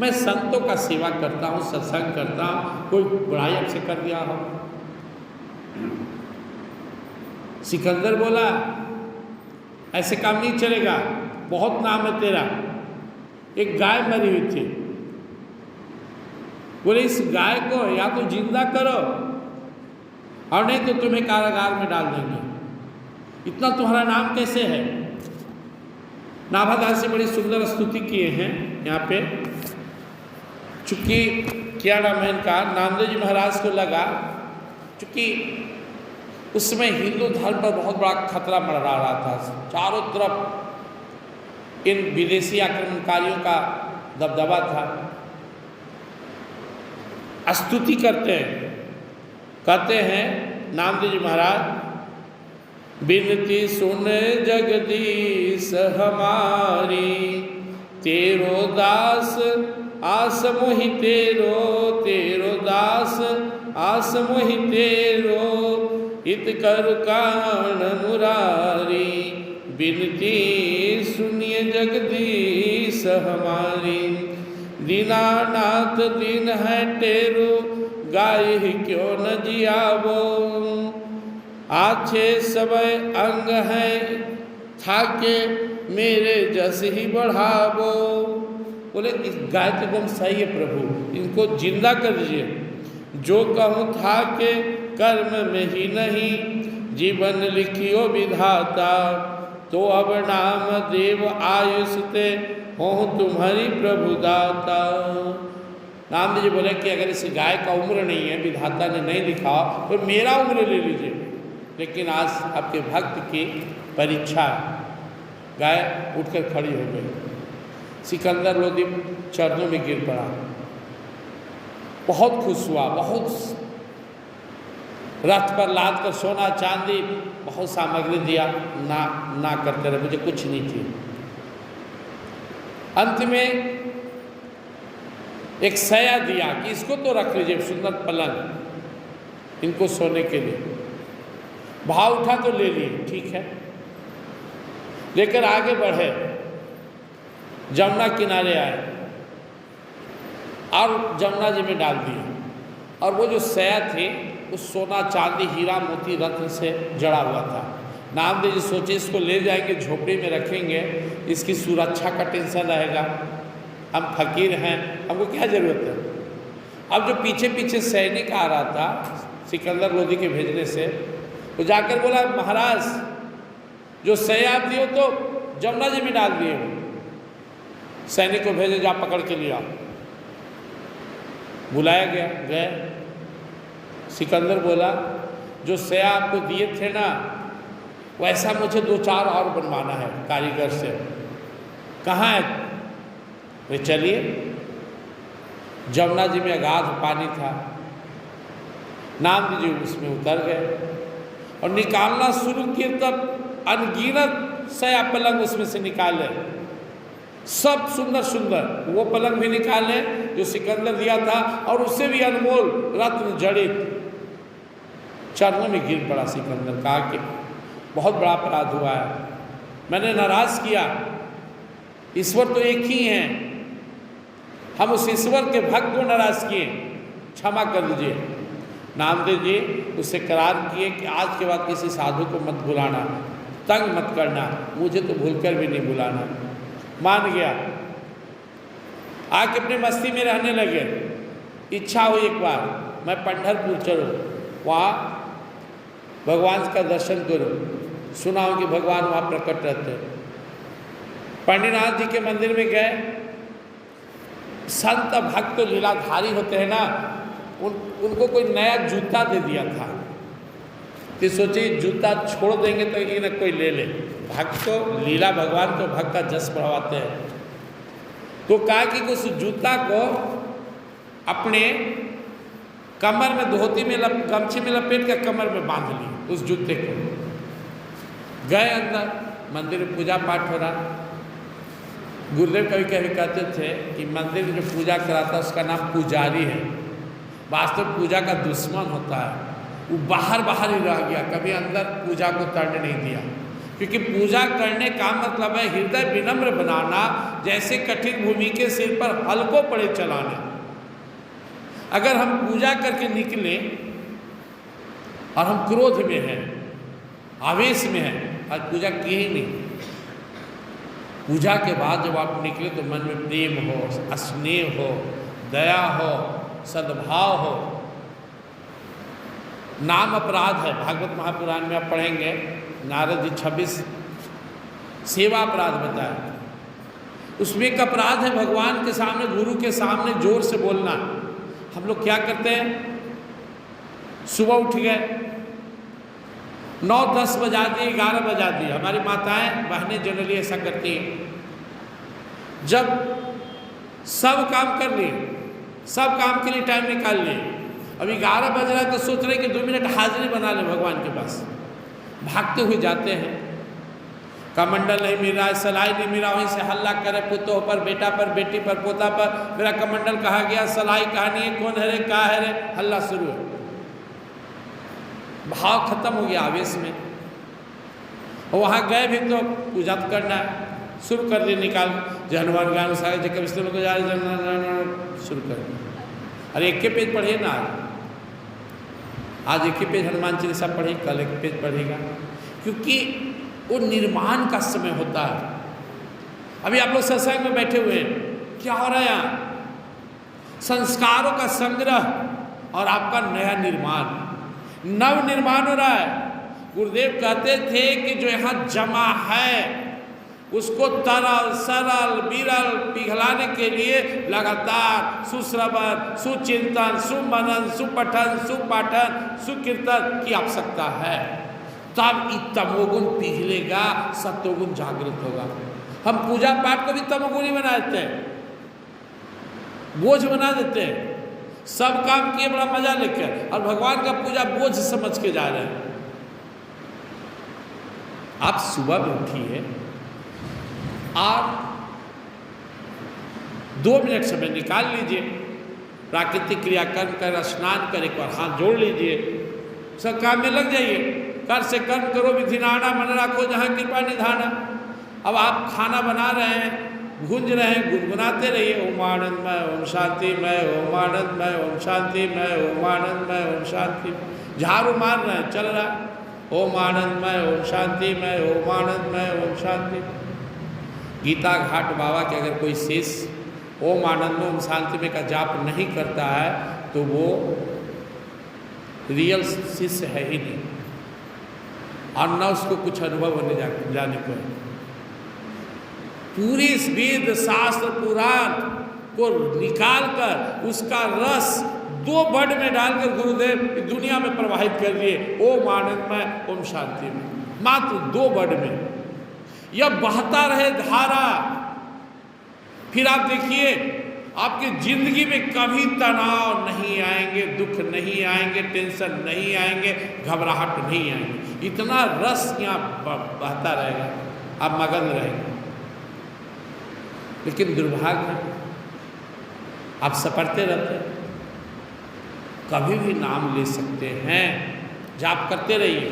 मैं संतों का सेवा करता हूँ, सत्संग करता हूँ, कोई बुराई आपसे कर दिया हो। सिकंदर बोला ऐसे काम नहीं चलेगा, बहुत नाम है तेरा। एक गाय मरी हुई थी, बोले इस गाय को या तो जिंदा करो और नहीं तो तुम्हें कारागार में डाल देंगे। इतना तुम्हारा नाम कैसे है? नाभादास से बड़ी सुंदर स्तुति किए हैं यहाँ पे। चूंकि क्या नाम है इनका, नामदेव जी महाराज को लगा, चूंकि उस समय हिंदू धर्म पर बहुत बड़ा खतरा मंडरा रहा था, चारों तरफ इन विदेशी आक्रमणकारियों का दबदबा था। स्तुति करते हैं, कहते हैं नामदेव जी महाराज, बिनती सुन जगदीश हमारी, तेरो दास आस मोहि तेरो, तेरो दास आस मोहि तेरो, हित कर कान मुरारी, बिनती सुनिए जगदीश हमारी। दीनानाथ दीन है तेरो, गाय ही क्यों न जियावो, आछे समय अंग है थाके मेरे जस ही बढ़ावो। बोले इस गाय तो एकदम सही है प्रभु, इनको जिंदा कर दीजिए। जो कहूँ था के कर्म में ही नहीं, जीवन लिखियो विधाता, तो अब नाम देव आयुष ते हो तुम्हारी प्रभु दाता। नामदेव जी बोले कि अगर इस गाय का उम्र नहीं है, विधाता ने नहीं लिखा, तो मेरा उम्र ले लीजिए। लेकिन आज आपके भक्त की परीक्षा, गाय उठकर खड़ी हो गई। सिकंदर लोदी चरणों में गिर पड़ा, बहुत खुश हुआ, बहुत रथ पर लाद कर सोना चांदी बहुत सामग्री दिया, ना करते रहे, मुझे कुछ नहीं चाहिए। अंत में एक सया दिया कि इसको तो रख लीजिए, सुंदर पलंग इनको सोने के लिए। भाव उठा तो ले लिए, ठीक है। लेकर आगे बढ़े, जमुना किनारे आए और जमुना जी में डाल दिए। और वो जो सया थी उस सोना चांदी हीरा मोती रत्न से जड़ा हुआ था। नामदेव जी सोचे इसको ले जाएंगे, झोपड़ी में रखेंगे, इसकी सुरक्षा का टेंशन रहेगा, हम फकीर हैं, हमको क्या जरूरत है। अब जो पीछे पीछे सैनिक आ रहा था सिकंदर लोदी के भेजने से, वो जाकर बोला महाराज जो सया थी वो तो जमुना जी में डाल दिए। सैनिक को भेजे, जा पकड़ के लिया। बुलाया गया, गए। सिकंदर बोला जो सया आपको दिए थे ना, वैसा मुझे 2-4 और बनवाना है कारीगर से। कहाँ है? वे चलिए। जमुना जी में अगाध पानी था, नामदेव जी उसमें उतर गए और निकालना शुरू किए, तब अनगिनत सया पलंग उसमें से निकाले, सब सुंदर सुंदर। वो पलंग भी निकाले जो सिकंदर दिया था, और उससे भी अनमोल रत्न जड़ित। चरणों में गिर पड़ा सिकंदर, कहा कि बहुत बड़ा अपराध हुआ है, मैंने नाराज किया। ईश्वर तो एक ही हैं, हम उस ईश्वर के भक्त को नाराज किए, क्षमा कर दीजिए। नामदेव जी उससे करार किए कि आज के बाद किसी साधु को मत बुलाना, तंग मत करना, मुझे तो भूलकर भी नहीं बुलाना। मान गया, आके अपनी मस्ती में रहने लगे। इच्छा हुई एक बार मैं पंढरपुर चलूँ, वहाँ भगवान का दर्शन करूँ, सुना हो कि भगवान वहाँ प्रकट रहते हैं। पंडितनाथ जी के मंदिर में गए, संत भक्त लीलाधारी होते हैं ना, उनको कोई नया जूता दे दिया था कि सोचिए जूता छोड़ देंगे तो ये न कोई ले ले। भक्त तो लीला, भगवान तो भक्त का जस बढ़वाते हैं। तो कहा कि उस जूता को अपने कमर में धोती में गमछी में लपेट कर कमर में बांध ली उस जूते को। गए अंदर, मंदिर में पूजा पाठ हो रहा। गुरुदेव कभी कभी कहते थे कि मंदिर में जो पूजा कराता है उसका नाम पुजारी है, वास्तव पूजा का दुश्मन होता है। वो बाहर बाहर ही रह गया, कभी अंदर पूजा को तड़ने नहीं दिया। क्योंकि पूजा करने का मतलब है हृदय विनम्र बनाना, जैसे कठिन भूमि के सिर पर हल्को पड़े चलाना। अगर हम पूजा करके निकले और हम क्रोध में हैं, आवेश में हैं, आज पूजा की ही नहीं। पूजा के बाद जब आप निकले तो मन में प्रेम हो, स्नेह हो, दया हो, सद्भाव हो। नाम अपराध है, भागवत महापुराण में आप पढ़ेंगे, नारद जी 26 सेवा अपराध बताया। उसमें एक अपराध है भगवान के सामने, गुरु के सामने जोर से बोलना। हम लोग क्या करते हैं, सुबह उठ गए, 9-10 बजा दिए, 11 बजा दिए। हमारी माताएं बहनें जनरली ऐसा करती हैं। जब सब काम कर लिए, सब काम के लिए टाइम निकाल लिए, अभी 11 बज रहा है तो सोच रहे कि 2 मिनट हाजिरी बना ले भगवान के पास। भागते हुए जाते हैं, कमंडल नहीं मिल रहा है, सलाई नहीं मिला, वहीं से हल्ला करे पुतों पर, बेटा पर, बेटी पर, पोता पर, मेरा कमंडल कहाँ गया, सलाई कहानी है, कौन है रे, क्या है रे, हल्ला शुरू है। भाव खत्म हो गया आवेश में। और वहाँ गए भी तो पूजा करना है, शुरू कर दिए, निकाल जय हनुमान ज्ञान सागर जय विष्णु को जा शुरू कर। अरे एक के पेज पढ़िए ना, आज एक ही पेज हनुमान चालीसा पढ़िए, कल एक पेज पढ़ेगा, क्योंकि वो निर्माण का समय होता है। अभी आप लोग सत्संग में बैठे हुए हैं, क्या हो रहा है यहाँ, संस्कारों का संग्रह और आपका नया निर्माण, नव निर्माण हो रहा है। गुरुदेव कहते थे कि जो यहाँ जमा है उसको तरल सरल विरल पिघलाने के लिए लगातार सुश्रवण, सुचिंतन, सुमनन, सुपठन, सुपाठन, सुकीर्तन की आवश्यकता है। तब तमोगुण पिघलेगा, सत्वगुण जागृत होगा। हम पूजा पाठ को भी तमोगुणी बना देते हैं, बोझ बना देते हैं, सब काम किए बड़ा मजा लेकर, और भगवान का पूजा बोझ समझ के जा रहे हैं। आप सुबह में उठिए, आप 2 मिनट समय निकाल लीजिए, प्राकृतिक क्रियाकर्म कर, स्नान कर, एक बार हाथ जोड़ लीजिए, सब काम में लग जाइए। कर से कर्म करो विधिनाना, मन रखो जहाँ कृपा निधाना। अब आप खाना बना रहे हैं, गूंज रहे हैं, गुनगुनाते रहिए, ओम आनंदमय ओम शांतिमय, ओम आनंदमय ओम शांतिमय, ओम आनंदमय ओम शांति। झाड़ू मार रहे हैं, चल रहा, ओम आनंदमय ओम शांतिमय, ओम आनंदमय ओम शांति। गीता घाट बाबा के अगर कोई शिष्य ओम आनंदमय ओम शांतिमय का जाप नहीं करता है तो वो रियल शिष्य है ही नहीं, और न उसको कुछ अनुभव होने जाने को है। पूरी वेद शास्त्र पुराण को निकालकर उसका रस 2 बड में डालकर गुरुदेव दुनिया में प्रवाहित कर दिए, ओम आनंदमय ओम शांति में, मात्र 2 बड में। यह बहता रहे धारा, फिर आप देखिए आपकी जिंदगी में कभी तनाव नहीं आएंगे, दुख नहीं आएंगे, टेंशन नहीं आएंगे, घबराहट नहीं आएंगे। इतना रस यहाँ बहता रहेगा, आप मगन रहेंगे। लेकिन दुर्भाग्य है, आप सपरते रहते हैं। कभी भी नाम ले सकते हैं, जाप करते रहिए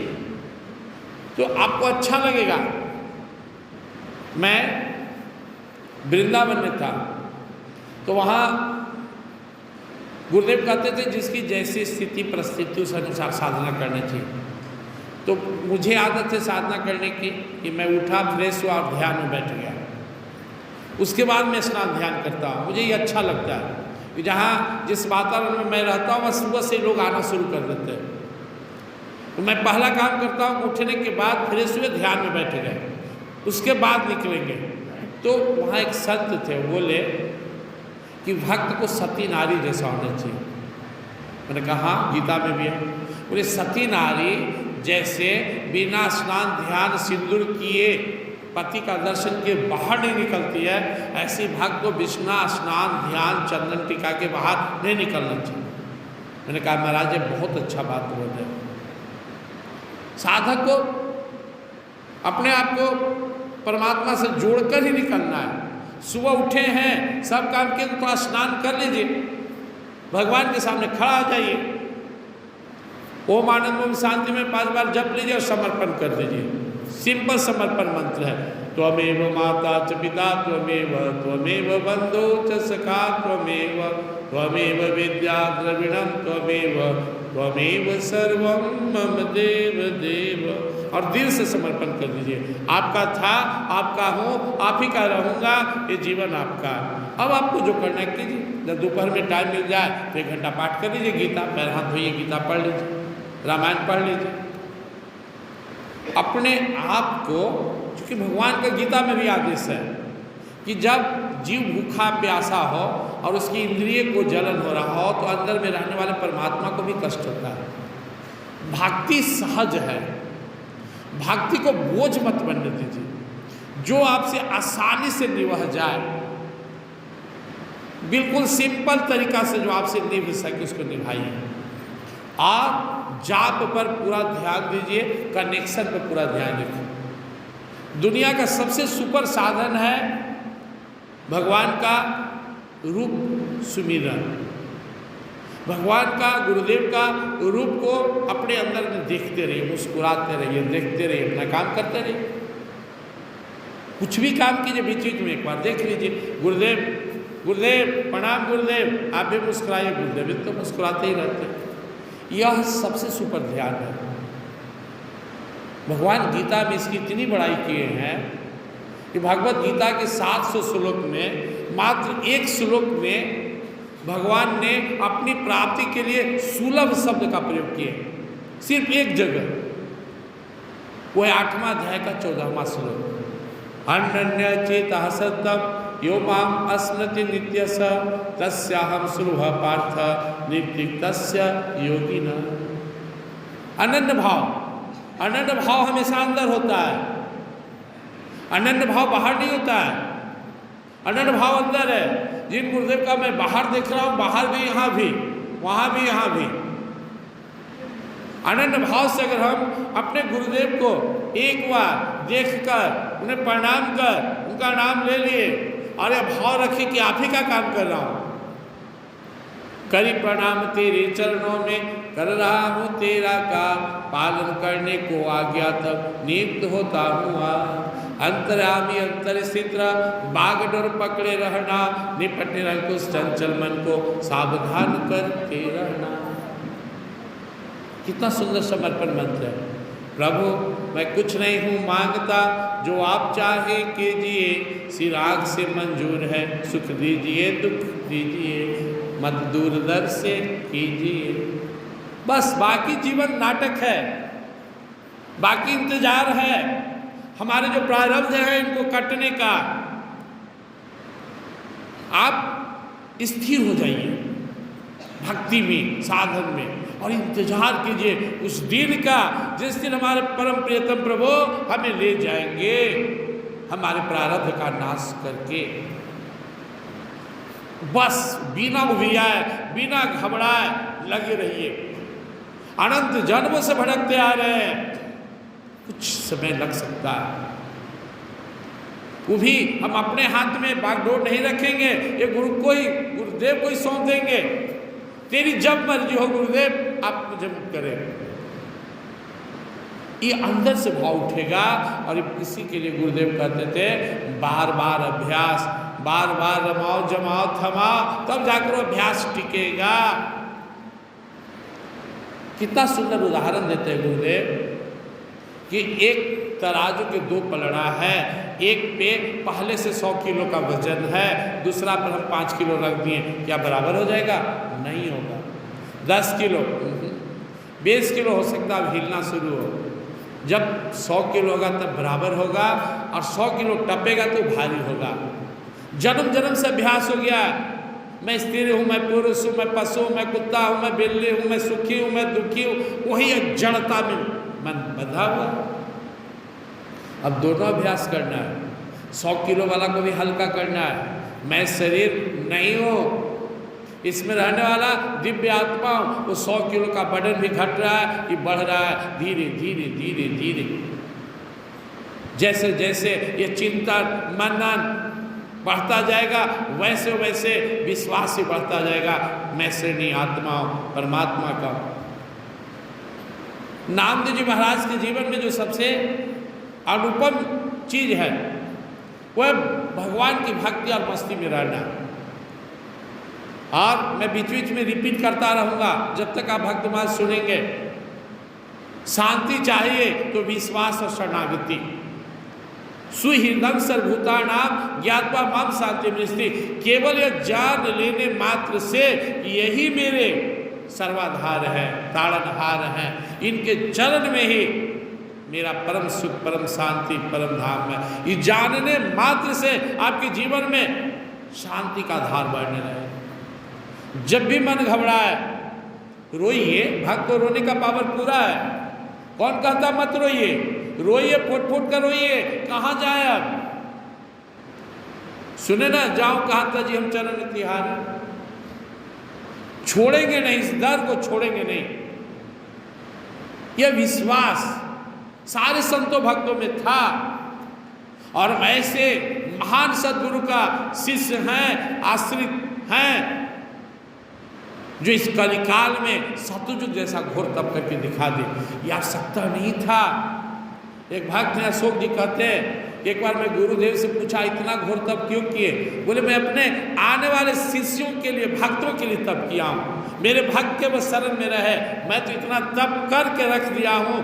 तो आपको अच्छा लगेगा। मैं वृंदावन में था तो वहाँ गुरुदेव कहते थे जिसकी जैसी स्थिति परिस्थिति उस अनुसार साधना करनी चाहिए। तो मुझे आदत है साधना करने की कि मैं उठा, फ्रेश हुआ और ध्यान में बैठ गया, उसके बाद मैं स्नान ध्यान करता हूँ, मुझे ये अच्छा लगता है। कि जहाँ जिस वातावरण में मैं रहता हूँ वहाँ सुबह से लोग आना शुरू कर देते हैं। तो मैं पहला काम करता हूँ, उठने के बाद फ्रेश हुए ध्यान में बैठ गए, उसके बाद निकलेंगे। तो वहाँ एक संत थे, बोले कि भक्त को सती नारी जैसा होना चाहिए। मैंने कहा गीता में भी है। बोले सती नारी जैसे बिना स्नान ध्यान सिंदूर किए पति का दर्शन के बाहर नहीं निकलती है, ऐसी भक्त को बिना स्नान ध्यान चंदन टीका के बाहर नहीं निकलना चाहिए। मैंने कहा महाराज ये बहुत अच्छा बात बोल रहे हैं। साधक को अपने आप को परमात्मा से जोड़कर ही निकलना है। सुबह उठे हैं, सब काम किए तो थोड़ा स्नान कर लीजिए, भगवान के सामने खड़ा हो जाइए, ओम आनंद ओम शांति में 5 बार जप लीजिए और समर्पण कर दीजिए। सिंपल समर्पण मंत्र है। त्वमेव माता च पिता त्वमेव बंधु च सखा त्वमेव विद्या द्रविणम त्वमेव सर्वम मम देव देव। और दिल से समर्पण कर दीजिए, आपका था, आपका हूँ, आप ही का रहूँगा, ये जीवन आपका। अब आपको जो करना है कीजिए। जब दोपहर में टाइम मिल जाए तो 1 घंटा पाठ कर लीजिए, गीता पैर हाथ धोइए, गीता पढ़ लीजिए, रामायण पढ़ लीजिए। अपने आप को, क्योंकि भगवान का गीता में भी आदेश है कि जब जीव भूखा प्यासा हो और उसकी इंद्रिय को जलन हो रहा हो तो अंदर में रहने वाले परमात्मा को भी कष्ट होता है। भक्ति सहज है, भक्ति को बोझ मत बनने दीजिए, जो आपसे आसानी से निभा जाए, बिल्कुल सिंपल तरीका से जो आपसे निभ सके उसको निभाइए। और जाप पर पूरा ध्यान दीजिए, कनेक्शन पर पूरा ध्यान रखिए। दुनिया का सबसे सुपर साधन है भगवान का रूप सुमिरन, भगवान का गुरुदेव का रूप को अपने अंदर में देखते रहिए, मुस्कुराते रहिए, देखते रहिए, अपना काम करते रहिए। कुछ भी काम कीजिए, बीच बीच में एक बार देख लीजिए, गुरुदेव गुरुदेव प्रणाम गुरुदेव, आप भी मुस्कुराइए, गुरुदेव तो मुस्कुराते ही रहते हैं। यह सबसे सुपर ध्यान है। भगवान गीता में इसकी इतनी बड़ाई किए हैं कि भगवत गीता के 700 श्लोक में मात्र एक श्लोक में भगवान ने अपनी प्राप्ति के लिए सुलभ शब्द का प्रयोग किए, सिर्फ एक जगह, वो 8वां अध्याय का 14वां श्लोक। अनन्य चेतः सततं यो माम अस्मृति नित्यस तस्याहं सुलभ पार्थ नित्युक्तस्य योगिनः। अनन्य भाव, अनन्य भाव हमेशा अंदर होता है, अनन्य भाव बाहर नहीं होता है। अनन्य भाव अंदर है। जिन गुरुदेव का मैं बाहर देख रहा हूँ, बाहर भी, यहाँ भी, वहाँ भी, यहाँ भी। अनन्य भाव से अगर हम अपने गुरुदेव को एक बार देखकर उन्हें प्रणाम कर उनका नाम ले लिए और यह भाव रखे कि आप ही का काम कर रहा हूँ, करी प्रणाम तेरे चरणों में, कर रहा हूँ तेरा काम, पालन करने को आज्ञा तब नियुक्त होता हूँ। अंतर्यामी अंतर स्थित बागडोर पकड़े रहना, निपट निरंकुश चंचल मन को सावधान करते रहना। कितना सुंदर समर्पण मंत्र है। प्रभु मैं कुछ नहीं हूँ मांगता, जो आप चाहे कीजिए, सिराग से मंजूर है, सुख दीजिए दुख दीजिए, मत दूरदर्श से कीजिए। बस बाकी जीवन नाटक है, बाकी इंतजार है, हमारे जो प्रारब्ध है इनको कटने का। आप स्थिर हो जाइए भक्ति में, साधन में, और इंतजार कीजिए उस दिन का जिस दिन हमारे परम प्रियतम प्रभु हमें ले जाएंगे हमारे प्रारब्ध का नाश करके। बस बिना उभियाए, बिना घबराए लगे रहिए। अनंत जन्मों से भटकते आ रहे हैं, कुछ समय लग सकता है, वो भी हम अपने हाथ में बागडोर नहीं रखेंगे, ये गुरुदेव को ही सौंप देंगे। तेरी जब मर्जी हो गुरुदेव, आप मुझे मुक्त करें। ये अंदर से भाव उठेगा। और इसी के लिए गुरुदेव कहते थे बार बार अभ्यास, बार बार रमाओ जमाओ थमाओ, तब जाकर अभ्यास टिकेगा। कितना सुंदर उदाहरण देते हैं गुरुदेव कि एक तराजू के दो पलड़ा है, एक पे पहले से 100 किलो का वजन है, दूसरा पर हम 5 किलो रख दिए, क्या बराबर हो जाएगा? नहीं होगा। 10 किलो 20 किलो हो सकता है हिलना शुरू हो, जब 100 किलो होगा तब बराबर होगा, और 100 किलो टपेगा तो भारी होगा। जन्म जन्म से अभ्यास हो गया, मैं स्त्री हूँ, मैं पुरुष हूँ, मैं पशु हूँ, मैं कुत्ता हूँ, मैं बिल्ली हूँ, मैं सुखी हूँ, मैं दुखी हूँ, वही एक जड़ता में मन बंधा हुआ। अब दोनों अभ्यास करना है, 100 किलो वाला को भी हल्का करना है। मैं शरीर नहीं हूँ, इसमें रहने वाला दिव्य आत्मा हूँ। वो 100 किलो का बर्डन भी घट रहा है, ये बढ़ रहा है धीरे धीरे धीरे धीरे। जैसे जैसे ये चिंतन मनन बढ़ता जाएगा, वैसे वैसे विश्वास ही बढ़ता जाएगा, मैं श्रेणी आत्मा हूँ, परमात्मा का। नामदेव जी महाराज के जीवन में जो सबसे अनुपम चीज है वह भगवान की भक्ति और मस्ती में रहना। और मैं बीच बीच में रिपीट करता रहूंगा जब तक आप भक्तमाल सुनेंगे। शांति चाहिए तो विश्वास और शरणागति। सुहृदं सर्वभूतानां ज्ञात्वा माम शान्तिर्विनश्यति। केवल यह जान लेने मात्र से यही मेरे सर्वाधार है, ताड़नहार है, इनके चरण में ही मेरा परम सुख, परम शांति, परम धाम है। ये जानने मात्र से आपके जीवन में शांति का धार बढ़ने लगे। जब भी मन घबराए रोइए, भक्त को रोने का पावर पूरा है। कौन कहता मत रोइए? रोइए, फुट फुट कर रोइए। कहाँ जाए अब? सुने ना, जाओ कहा था जी हम चरण तिहार, छोड़ेंगे नहीं, इस दर को छोड़ेंगे नहीं। यह विश्वास सारे संतों भक्तों में था। और ऐसे महान सदगुरु का शिष्य हैं, आश्रित हैं, जो इस कलिकाल में सतयुग जैसा घोर तप करके दिखा दे। यह आवश्यकता नहीं था। एक भक्त हैं अशोक जी कहते हैं, एक बार मैं गुरुदेव से पूछा इतना घोर तप क्यों किए? बोले मैं अपने आने वाले शिष्यों के लिए, भक्तों के लिए तप किया हूँ। मेरे भक्त के वो शरण में रहे, मैं तो इतना तप करके रख दिया हूँ,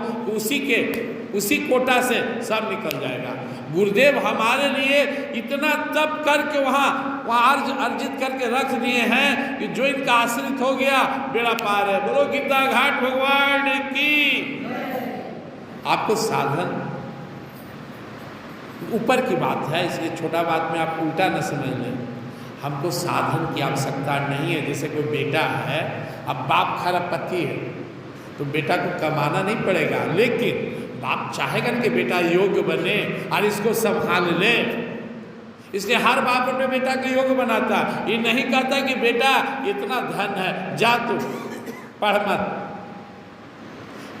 उसी कोटा से सब निकल जाएगा। गुरुदेव हमारे लिए इतना तप करके वहाँ अर्जित करके रख दिए हैं कि जो इनका आश्रित हो गया बेड़ा पार है। बोलो गीता घाट भगवान की। आपको साधन ऊपर की बात है, इसलिए छोटा बात में आप उल्टा न समझ लें। हमको साधन की आवश्यकता नहीं है। जैसे कोई बेटा है, अब बाप खरबपति है तो बेटा को कमाना नहीं पड़ेगा, लेकिन बाप चाहेगा कि बेटा योग्य बने और इसको संभाल ले। इसलिए हर बाप अपने बेटा को योग्य बनाता, ये नहीं कहता कि बेटा इतना धन है जा तू पढ़ मत।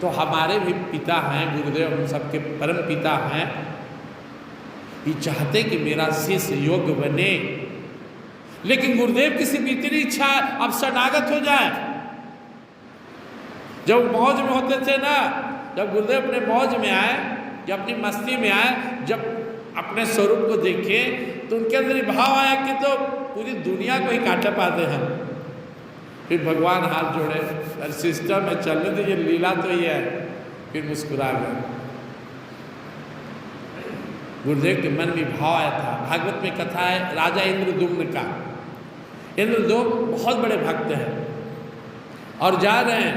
तो हमारे भी पिता हैं, गुरुदेव हम सबके परम पिता हैं, ये चाहते कि मेरा शिष्य योग्य बने। लेकिन गुरुदेव की सिर्फ इतनी इच्छा अब शरणागत हो जाए। जब मौज में होते थे ना, जब गुरुदेव अपने मौज में आए, जब अपनी मस्ती में आए, जब अपने स्वरूप को देखे तो उनके अंदर भाव आया कि तो पूरी दुनिया को ही काटा पाते हैं। फिर भगवान हाथ जोड़े, अरे सिस्टम में चलने दीजिए, लीला तो ये है। फिर मुस्कुरा गए। गुरुदेव के मन में भाव आया था। भागवत में कथा है राजा इंद्रदुम्न का। इंद्रदुम्न बहुत बड़े भक्त हैं और जा रहे हैं,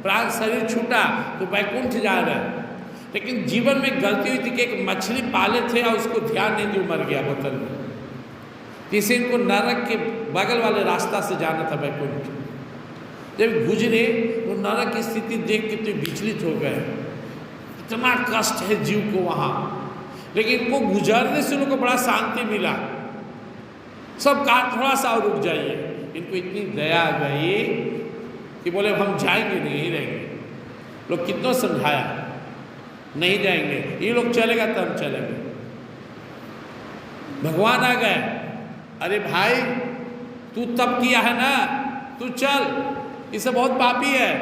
प्राण शरीर छूटा तो वैकुंठ जा रहे हैं। लेकिन जीवन में गलती हुई थी कि एक मछली पाले थे और उसको ध्यान नहीं दिया, मर गया बोतल में। किसी इनको नरक के बगल वाले रास्ता से जाना था वैकुंठ। जब गुजरे वो नरक की स्थिति देख के तो विचलित हो गए। इतना कष्ट है जीव को वहाँ, लेकिन इनको गुजरने से उनको बड़ा शांति मिला। सब कहा थोड़ा सा और रुक जाइए। इनको इतनी दया आ गई कि बोले हम जाएंगे नहीं रहेंगे। लोग कितना समझाया, नहीं जाएंगे, ये लोग चलेगा तो हम चलेंगे। भगवान आ गए, अरे भाई तू तप किया है ना, तू चल, इसे बहुत पापी है,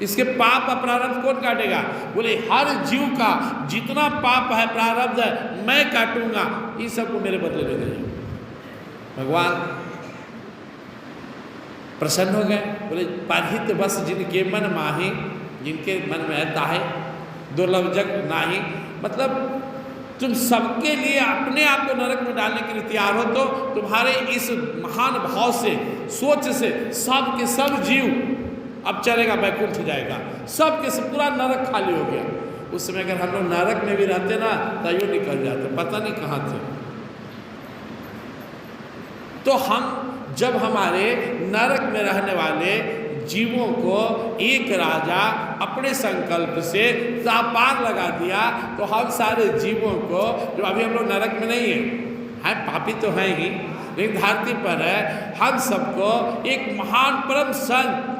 इसके पाप प्रारब्ध कौन काटेगा? बोले हर जीव का जितना पाप है प्रारब्ध है मैं काटूंगा, इन सबको मेरे बदले दे देंगे। भगवान प्रसन्न हो गए। बोले परहित बस जिनके मन माही, जिनके मन में रहता है दुर्लभ जग नाही, मतलब तुम सबके लिए अपने आप को नरक में डालने के लिए तैयार हो, तो तुम्हारे इस महान भाव से, सोच से सब के सब जीव अब चलेगा, बैकुंठ जाएगा, सब के सब पूरा नरक खाली हो गया। उस समय अगर हम लोग नरक में भी रहते ना तो यूँ निकल जाते, पता नहीं कहाँ थे। तो हम जब हमारे नरक में रहने वाले जीवों को एक राजा अपने संकल्प से पार लगा दिया, तो हम सारे जीवों को, जो अभी हम लोग नरक में नहीं हैं, पापी तो हैं ही, लेकिन धरती पर है, हम सबको एक महान परम संत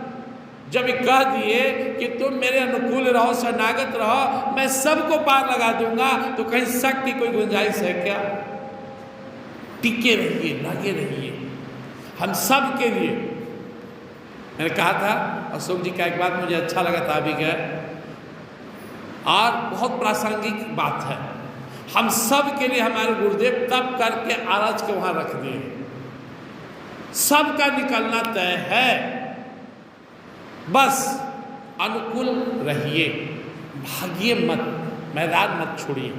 जब कह दिए कि तुम मेरे अनुकूल रहो, शरणागत रहो, मैं सबको पार लगा दूंगा, तो कहीं शक की कोई गुंजाइश है क्या? टिके रहिए, लगे रहिए, हम सब के लिए। मैंने कहा था, अशोक जी का एक बात मुझे अच्छा लगा था अभी का, और बहुत प्रासंगिक बात है, हम सब के लिए हमारे गुरुदेव तब करके आरज के वहाँ रख दिए, सबका निकलना तय है, बस अनुकूल रहिए, भागिए मत, मैदान मत छोड़िए।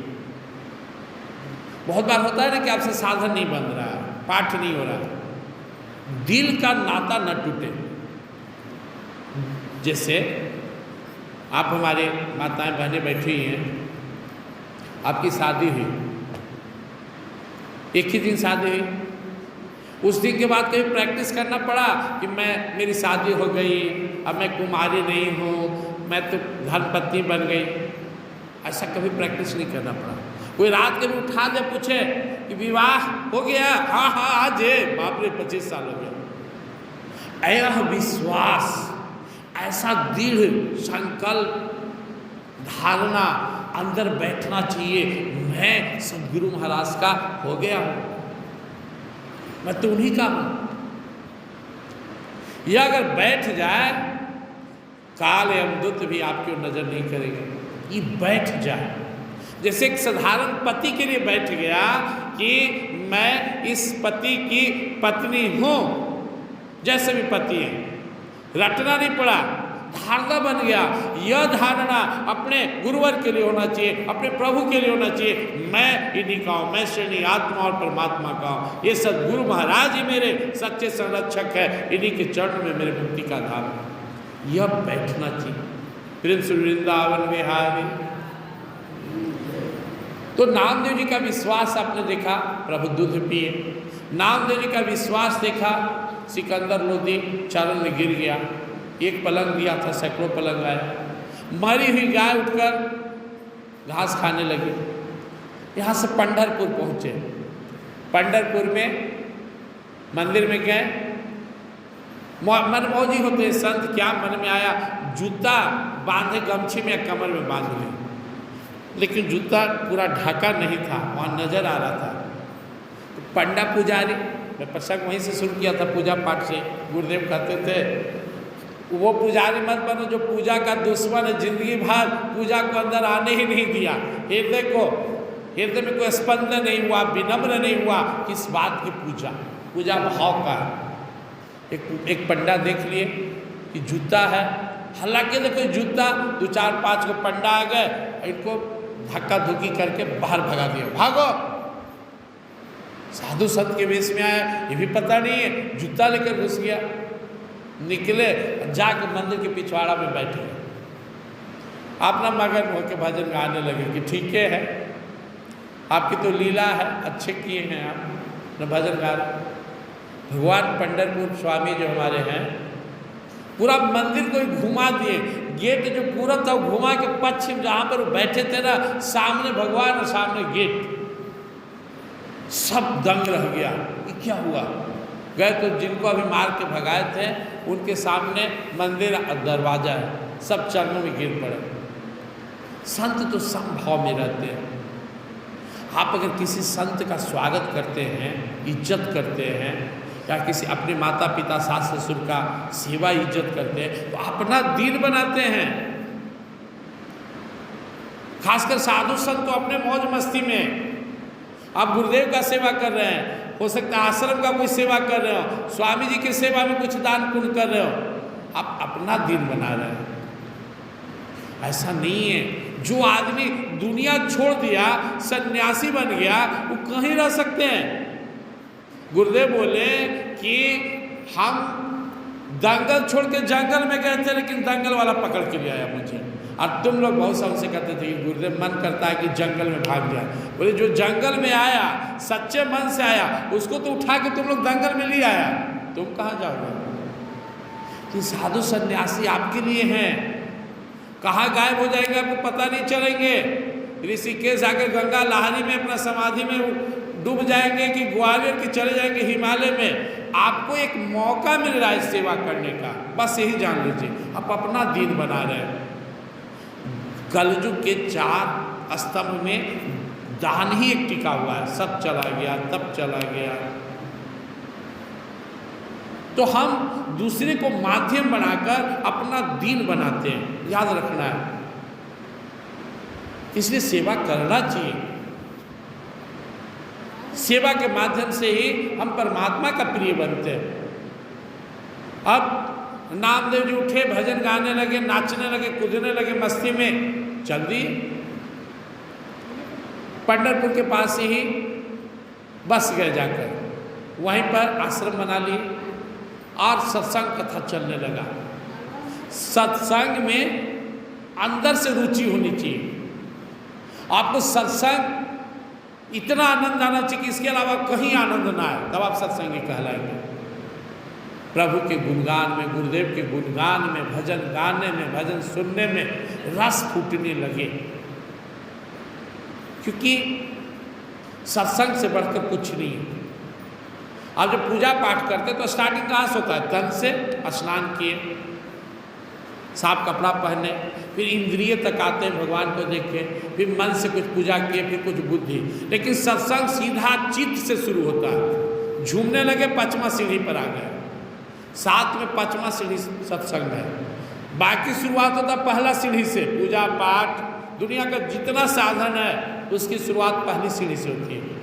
बहुत बार होता है ना कि आपसे साधन नहीं बन रहा है, पाठ नहीं हो रहा, दिल का नाता न टूटे। जैसे आप हमारे माताएं बहनें बैठी हैं, आपकी शादी हुई, एक ही दिन शादी हुई, उस दिन के बाद कभी प्रैक्टिस करना पड़ा कि मेरी शादी हो गई, अब मैं कुमारी नहीं हूँ, मैं तो धर्मपत्नी बन गई, ऐसा कभी प्रैक्टिस नहीं करना पड़ा। कोई रात के भी उठा दे, पूछे कि विवाह हो गया, हाँ हाँ आज है, बाप रे 25 साल हो गया। ऐसा विश्वास, ऐसा दृढ़ संकल्प धारणा अंदर बैठना चाहिए, मैं सदगुरु महाराज का हो गया हूँ, मैं तो उन्हीं का हूँ। यह अगर बैठ जाए, काल यमदूत भी आपकी ओर नजर नहीं करेगा, ये बैठ जाए। जैसे एक साधारण पति के लिए बैठ गया कि मैं इस पति की पत्नी हूँ, जैसे भी पति है, रटना नहीं पड़ा, धारणा बन गया। यह धारणा अपने गुरुवर के लिए होना चाहिए, अपने प्रभु के लिए होना चाहिए, मैं इन्हीं का हूँ, मैं श्रेणी आत्मा और परमात्मा का हूँ, ये सदगुरु महाराज ही मेरे सच्चे संरक्षक है, इन्हीं के चरण में मेरे मुक्ति का धाम है। यह बैठना चाहिए। प्रिंस वृंदावन विहारी। तो नामदेव जी का विश्वास आपने देखा, प्रभु दूध पिए। नामदेव जी का विश्वास देखा, सिकंदर लोधी चरण में गिर गया, एक पलंग दिया था, सैकड़ों पलंग आए। मरी हुई गाय उठकर घास खाने लगी। यहाँ से पंढरपुर पहुँचे। पंढरपुर में मंदिर में गए, मनमौजी होते संत, क्या मन में आया, जूता बांधे गमछी में कमर में बांध ले, लेकिन जूता पूरा ढका नहीं था, वहाँ नजर आ रहा था। तो पंडा पुजारी, मैं प्रसंग वहीं से शुरू किया था, पूजा पाठ से। गुरुदेव कहते थे वो पुजारी मत बनो जो पूजा का दुश्मन है, जिंदगी भर पूजा को अंदर आने ही नहीं दिया, हृदय में कोई स्पंदन नहीं हुआ, विनम्र नहीं हुआ, किस बात की पूजा, पूजा भाव का। एक पंडा देख लिए कि जूता है, हालांकि देखो जूता, 2-4-5 को पंडा आ गए, इनको धक्का धुक्की करके बाहर भगा दिया, भागो। साधु संत के वेश में आया, ये भी पता नहीं है, जूता लेकर घुस गया। निकले, जाकर मंदिर के पिछवाड़ा में बैठे, अपना मगन होकर भजन गाने लगे कि ठीक है, आपकी तो लीला है, अच्छे किए हैं आप, न भजन गा रहे। भगवान पंढरपुर स्वामी जो हमारे हैं, पूरा मंदिर को घुमा दिए, गेट जो पूरा था घुमा के पश्चिम, जहाँ पर बैठे थे ना, सामने भगवान और सामने गेट, सब दंग रह गया, ये क्या हुआ। गए तो जिनको अभी मार के भगाए थे उनके सामने मंदिर दरवाजा है, सब चरणों में गिर पड़े। संत तो समभाव में रहते हैं। आप अगर किसी संत का स्वागत करते हैं, इज्जत करते हैं, या किसी अपने माता पिता सास ससुर का सेवा इज्जत करते हैं, तो अपना दिल बनाते हैं। खासकर साधु संत तो अपने मौज मस्ती में, आप गुरुदेव का सेवा कर रहे हैं, हो सकता है आश्रम का कोई सेवा कर रहे हो, स्वामी जी की सेवा में कुछ दान पुण्य कर रहे हो, आप अपना दिल बना रहे हैं। ऐसा नहीं है जो आदमी दुनिया छोड़ दिया, सन्यासी बन गया, वो कहीं रह सकते हैं। गुरुदेव बोले कि हम दंगल छोड़ के जंगल में गए थे, लेकिन दंगल वाला पकड़ के ले आया मुझे। और तुम लोग बहुत समय से कहते थे कि गुरुदेव मन करता है कि जंगल में भाग जाए। बोले जो जंगल में आया, सच्चे मन से आया, उसको तो उठा के तुम लोग दंगल में ले आया, तुम कहाँ जाओगे? कि साधु सन्यासी आपके लिए हैं, कहाँ गायब हो जाएंगे आपको पता नहीं चलेंगे। ऋषिकेश आकर गंगा लहरी में अपना समाधि में डूब जाएंगे कि ग्वालियर के चले जाएंगे हिमालय में। आपको एक मौका मिल रहा है सेवा करने का, बस यही जान लीजिए। आप अपना दिन बना रहे हैं। कलयुग के 4 स्तंभ में दान ही एक टिका हुआ है, सब चला गया, तब चला गया। तो हम दूसरे को माध्यम बनाकर अपना दीन बनाते हैं, याद रखना है। इसलिए सेवा करना चाहिए। सेवा के माध्यम से ही हम परमात्मा का प्रिय बनते हैं। अब नामदेव जी उठे, भजन गाने लगे, नाचने लगे, कूदने लगे मस्ती में, चल दी पंढरपुर के पास ही बस गए जाकर, वहीं पर आश्रम बना लिए और सत्संग कथा चलने लगा। सत्संग में अंदर से रुचि होनी चाहिए। आपको सत्संग इतना आनंद आना चाहिए कि इसके अलावा कहीं आनंद ना आए, तब आप सत्संगी कहलाएंगे। प्रभु के गुणगान में, गुरुदेव के गुणगान में, भजन गाने में, भजन सुनने में रस फूटने लगे। क्योंकि सत्संग से बढ़कर कुछ नहीं है। आप जब पूजा पाठ करते तो स्टार्टिंग कहाँ से होता है? तन से स्नान किए, साफ कपड़ा पहने, फिर इंद्रिय तक आते हैं, भगवान को देखे, फिर मन से कुछ पूजा किए, फिर कुछ बुद्धि। लेकिन सत्संग सीधा चित्त से शुरू होता है। झूमने लगे, 5वां सीढ़ी पर आ गए। 7 में 5वां सीढ़ी सत्संग है। बाकी शुरुआत होता है पहला सीढ़ी से। पूजा पाठ, दुनिया का जितना साधन है उसकी शुरुआत पहली सीढ़ी से होती है।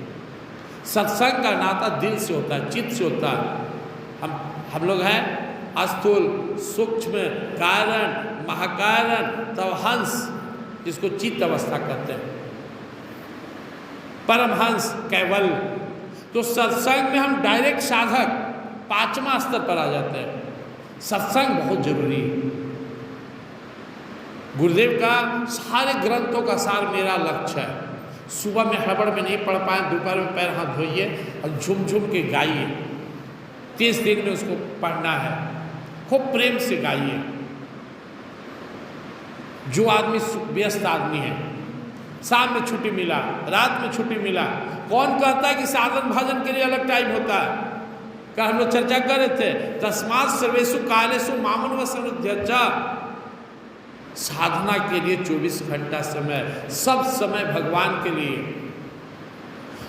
सत्संग का नाता दिल से होता है, चित्त से होता है। हम लोग हैं स्थूल, सूक्ष्म, कारण, महाकारण, तवहंस, जिसको चित्त अवस्था कहते हैं, परमहंस, कैवल्य। तो सत्संग में हम डायरेक्ट साधक 5वां स्तर पर आ जाते हैं। सत्संग बहुत जरूरी है। गुरुदेव का सारे ग्रंथों का सार मेरा लक्ष्य है। सुबह में हड़बड़ में नहीं पढ़ पाए, दोपहर में पैर हाथ धोइए और झूम झूम के गाइए। 30 दिन में उसको पढ़ना है, खूब प्रेम से गाइए। जो आदमी व्यस्त आदमी है, शाम में छुट्टी मिला, रात में छुट्टी मिला, कौन कहता है कि साधन भजन के लिए अलग टाइम होता है? क्या हम लोग चर्चा कर रहे थे, तस्मात् सर्वेषु कालेषु मामन वसनुध्यजा। साधना के लिए 24 घंटा समय, सब समय भगवान के लिए।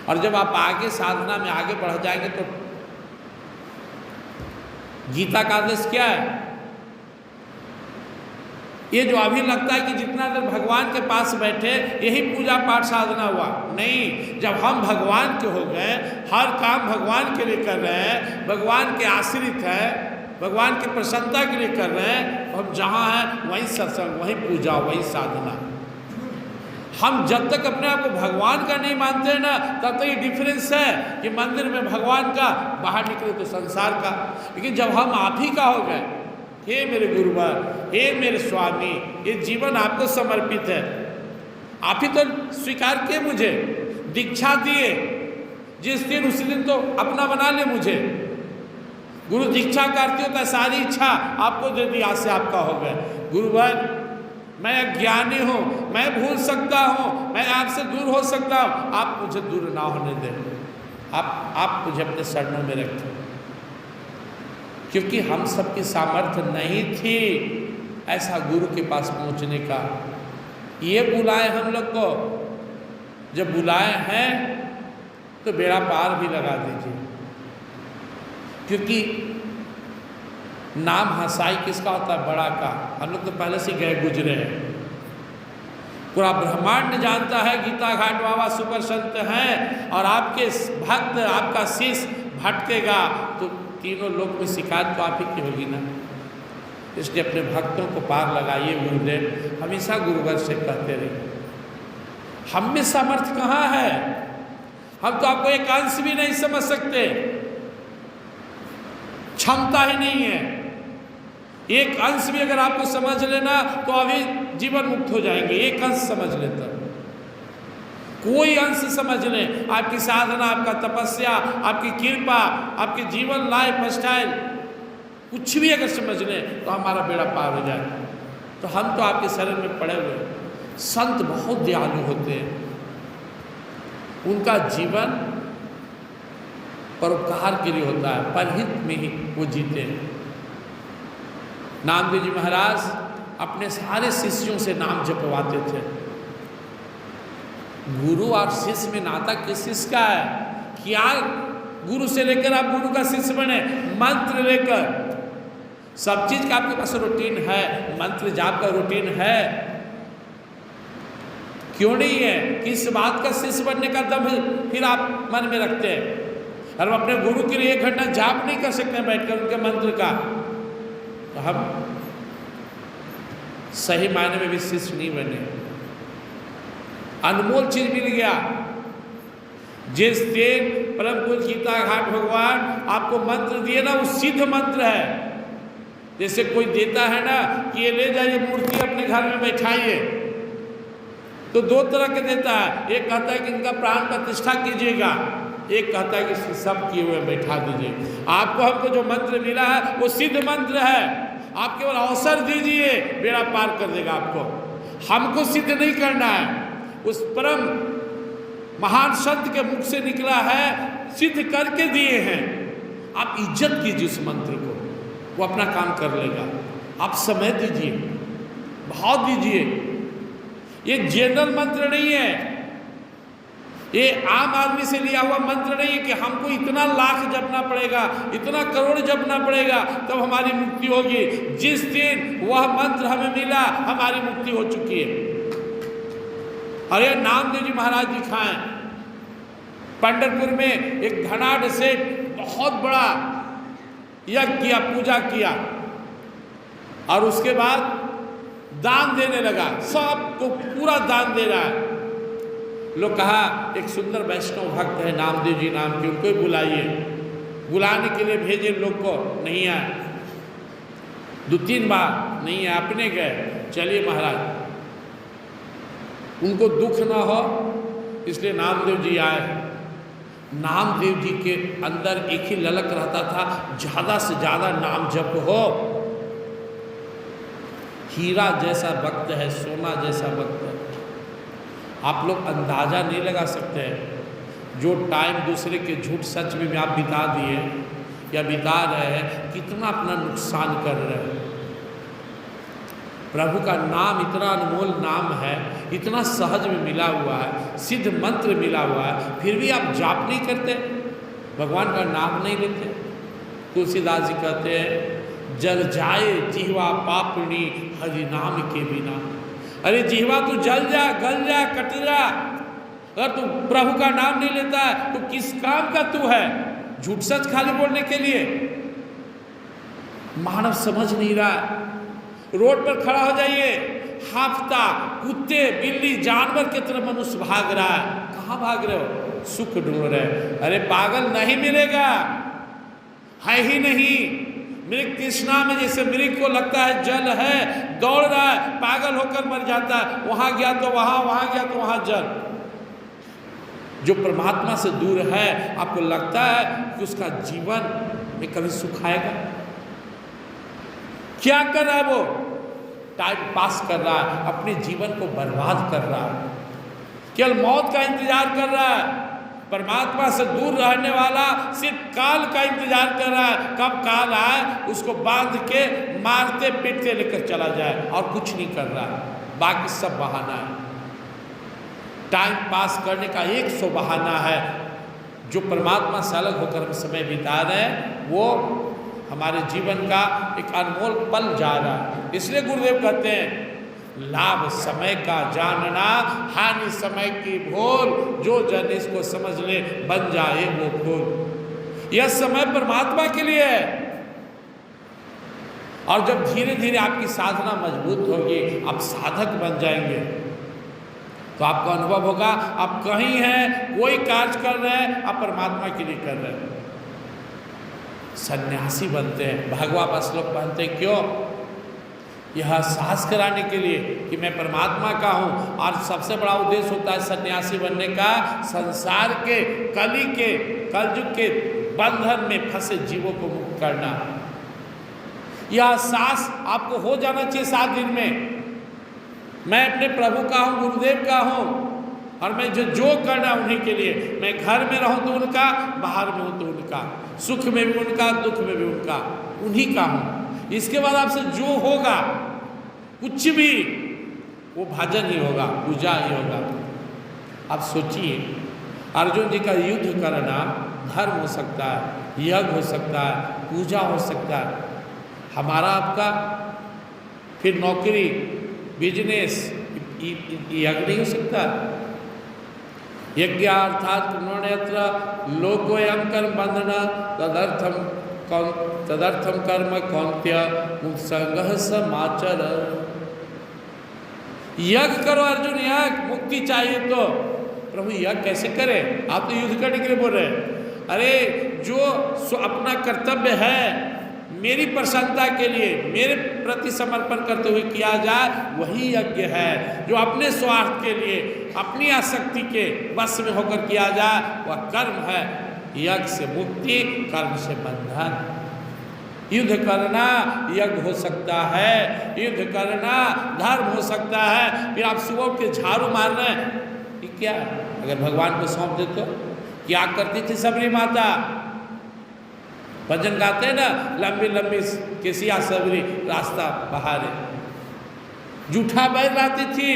और जब आप आगे साधना में आगे बढ़ जाएंगे तो गीता का आदेश क्या है? ये जो अभी लगता है कि जितना देर भगवान के पास बैठे यही पूजा पाठ साधना हुआ, नहीं। जब हम भगवान के हो गए, हर काम भगवान के लिए कर रहे हैं, भगवान के आश्रित है, भगवान की प्रसन्नता के लिए कर रहे हैं, हम जहाँ हैं वहीं सत्संग, वहीं पूजा, वहीं साधना। हम जब तक अपने आप को भगवान का नहीं मानते हैं ना, तब तक ये डिफरेंस है कि मंदिर में भगवान का, बाहर निकले तो संसार का। लेकिन जब हम आप ही का हो गए, हे मेरे गुरुवर, हे मेरे स्वामी, ये जीवन आपको समर्पित है, आप ही तो स्वीकार किए, मुझे दीक्षा दिए, जिस दिन उसी दिन तो अपना बना ले मुझे। गुरु दीक्षा करते हो तो सारी इच्छा आपको दे दी, आज से आपका हो गया। गुरुवर, मैं अज्ञानी हूँ, मैं भूल सकता हूँ, मैं आपसे दूर हो सकता हूँ, आप मुझे दूर ना होने दें। आप मुझे अपने शरणों में रखें। क्योंकि हम सबकी सामर्थ्य नहीं थी ऐसा गुरु के पास पहुँचने का। ये बुलाए हम लोग को, जब बुलाए हैं तो बेड़ा पार भी लगा दीजिए। क्योंकि नाम हंसाई किसका होता है? बड़ा का। हम लोग तो पहले से गए गुजरे हैं। पूरा ब्रह्मांड जानता है गीता घाट बाबा सुपर संत हैं, और आपके भक्त, आपका शिष्य भटकेगा तो तीनों लोक में शिकायत तो आप ही की होगी ना। इसलिए अपने भक्तों को पार लगाइए गुरुदेव, हमेशा गुरुवर से कहते रहिए। हम में सामर्थ्य कहाँ है? हम तो आपको एक अंश भी नहीं समझ सकते, क्षमता ही नहीं है। एक अंश भी अगर आपको समझ लेना तो अभी जीवन मुक्त हो जाएंगे। एक अंश समझ लेता, कोई अंश समझ लें, आपकी साधना, आपका तपस्या, आपकी कृपा, आपके जीवन लाइफ स्टाइल, कुछ भी अगर समझ लें तो हमारा बेड़ा पार हो जाए। तो हम तो आपके शरण में पड़े हुए। संत बहुत दयालु होते हैं, उनका जीवन परोपकार के लिए होता है, परहित में ही वो जीते हैं। नामदेव जी महाराज अपने सारे शिष्यों से नाम जपवाते थे। गुरु और शिष्य में नाता किस चीज का है? क्या गुरु से लेकर आप गुरु का शिष्य बने? मंत्र लेकर, सब चीज का आपके पास रूटीन है, मंत्र जाप का रूटीन है, क्यों नहीं है? किस बात का शिष्य बनने का दम फिर आप मन में रखते हैं? और अपने गुरु के लिए 1 घंटा जाप नहीं कर सकते बैठकर उनके मंत्र का, तो हम सही मायने में भी शिष्य नहीं बने। अनमोल चीज मिल गया। जिस दिन परम पूज्य गीता घाट भगवान आपको मंत्र दिए ना, वो सिद्ध मंत्र है। जैसे कोई देता है ना कि ये ले जाइए मूर्ति अपने घर में बैठाइए, तो 2 तरह के देता है। एक कहता है कि इनका प्राण प्रतिष्ठा कीजिएगा, एक कहता है कि सब किए हुए बैठा दीजिए। आपको हमको जो मंत्र मिला है वो सिद्ध मंत्र है, आप केवल अवसर दीजिए, बेड़ा पार कर देगा आपको। हमको सिद्ध नहीं करना है, उस परम महान संत के मुख से निकला है, सिद्ध करके दिए हैं। आप इज्जत कीजिए उस मंत्र को, वो अपना काम कर लेगा। आप समय दीजिए, बहुत दीजिए। ये जनरल मंत्र नहीं है, ये आम आदमी से लिया हुआ मंत्र नहीं है कि हमको इतना लाख जपना पड़ेगा, इतना करोड़ जपना पड़ेगा तब हमारी मुक्ति होगी। जिस दिन वह मंत्र हमें मिला, हमारी मुक्ति हो चुकी है। अरे नामदेव जी महाराज जी खाएं, पंढरपुर में एक धनाढ़ सेठ बहुत बड़ा यज्ञ किया, पूजा किया, और उसके बाद दान देने लगा, सबको पूरा दान दे रहा है। लोग कहा एक सुंदर वैष्णव भक्त है नामदेव जी नाम के, उनको ही बुलाइए। बुलाने के लिए भेजे, लोग को नहीं आए, 2-3 बार नहीं आए, अपने गए। चलिए महाराज, उनको दुख ना हो इसलिए नामदेव जी आए। नामदेव जी के अंदर एक ही ललक रहता था, ज़्यादा से ज़्यादा नाम जप हो। हीरा जैसा वक्त है, सोना जैसा वक्त है, आप लोग अंदाज़ा नहीं लगा सकते हैं। जो टाइम दूसरे के झूठ सच में आप बिता दिए या बिता रहे हैं, कितना अपना नुकसान कर रहे हैं। प्रभु का नाम इतना अनमोल नाम है, इतना सहज में मिला हुआ है, सिद्ध मंत्र मिला हुआ है, फिर भी आप जाप नहीं करते, भगवान का नाम नहीं लेते। तुलसीदास जी कहते हैं, जल जाए जिह्वा पापनी हरि नाम के बिना। अरे जिह्वा तू जल जा, गल जा, कट जा, अगर तू प्रभु का नाम नहीं लेता है तो किस काम का तू है? झूठ सच खाली बोलने के लिए। मानव समझ नहीं रहा। रोड पर खड़ा हो जाइए, हाफता कुत्ते बिल्ली जानवर की तरह मनुष्य भाग रहा है। कहाँ भाग रहे हो? सुख ढूंढ रहे। अरे पागल, नहीं मिलेगा, है ही नहीं। मृग तृष्णा में जैसे मृग को लगता है जल है, दौड़ रहा है, पागल होकर मर जाता है। वहां गया तो वहां, वहां गया तो वहां जल। जो परमात्मा से दूर है, आपको लगता है कि उसका जीवन में कभी सुख आएगा? क्या कर रहा है वो? टाइम पास कर रहा है, अपने जीवन को बर्बाद कर रहा है, केवल मौत का इंतजार कर रहा है। परमात्मा से दूर रहने वाला सिर्फ काल का इंतजार कर रहा है, कब काल आए उसको बांध के मारते पीटते लेकर चला जाए, और कुछ नहीं कर रहा है। बाकी सब बहाना है। टाइम पास करने का 100 बहाना है। जो परमात्मा से अलग होकर हम समय बिता रहे हैं, वो हमारे जीवन का एक अनमोल पल जा रहा है। इसलिए गुरुदेव कहते हैं, लाभ समय का जानना, हानि समय की भूल, जो जन इसको समझ ले बन जाए वो फूल। यह समय परमात्मा के लिए है। और जब धीरे धीरे आपकी साधना मजबूत होगी, आप साधक बन जाएंगे, तो आपको अनुभव होगा आप कहीं हैं, कोई कार्य कर रहे हैं, आप परमात्मा के लिए कर रहे हैं। सन्यासी बनते हैं, भगवा श्लोक पहनते हैं, क्यों? यह साहस कराने के लिए कि मैं परमात्मा का हूँ। और सबसे बड़ा उद्देश्य होता है सन्यासी बनने का, संसार के कलयुग के बंधन में फंसे जीवों को मुक्त करना। यह साहस आपको हो जाना चाहिए 7 दिन में। मैं अपने प्रभु का हूँ, गुरुदेव का हूँ, और मैं जो करना उन्हीं के लिए। मैं घर में रहूँ तो उनका, बाहर में हूँ तो उनका, सुख में भी उनका, दुख में भी उनका, उन्हीं का हूँ। इसके बाद आपसे जो होगा कुछ भी, वो भजन ही होगा, पूजा ही होगा। आप सोचिए, अर्जुन जी का युद्ध करना धर्म हो सकता है, यज्ञ हो सकता है, पूजा हो सकता है। हमारा आपका फिर नौकरी, बिजनेस, यज्ञ नहीं हो सकता। यज्ञ अर्थात कृण्यत्र लोकोयम कर्म बंधना तदर्थम कर्म कौन्त्य मुक्तसंगः समाचर। यज्ञ करो अर्जुन, यज्ञ, मुक्ति चाहिए तो। प्रभु यज्ञ कैसे करें? आप तो युद्ध करने के लिए बोल रहे हैं। अरे जो अपना कर्तव्य है मेरी प्रसन्नता के लिए, मेरे प्रति समर्पण करते हुए किया जाए, वही यज्ञ है। जो अपने स्वार्थ के लिए, अपनी आसक्ति के वश में होकर किया जाए, वह कर्म है। यज्ञ से मुक्ति, कर्म से बंधन। युद्ध करना यज्ञ हो सकता है, युद्ध करना धर्म हो सकता है। फिर आप सुबह के झाड़ू मार रहे हैं, ये क्या? अगर भगवान को सौंप दे तो क्या करती थी सबरी माता? भजन गाते हैं ना, लंबी लंबी केसिया सबरी रास्ता बहारे। जूठा बैल लाती थी,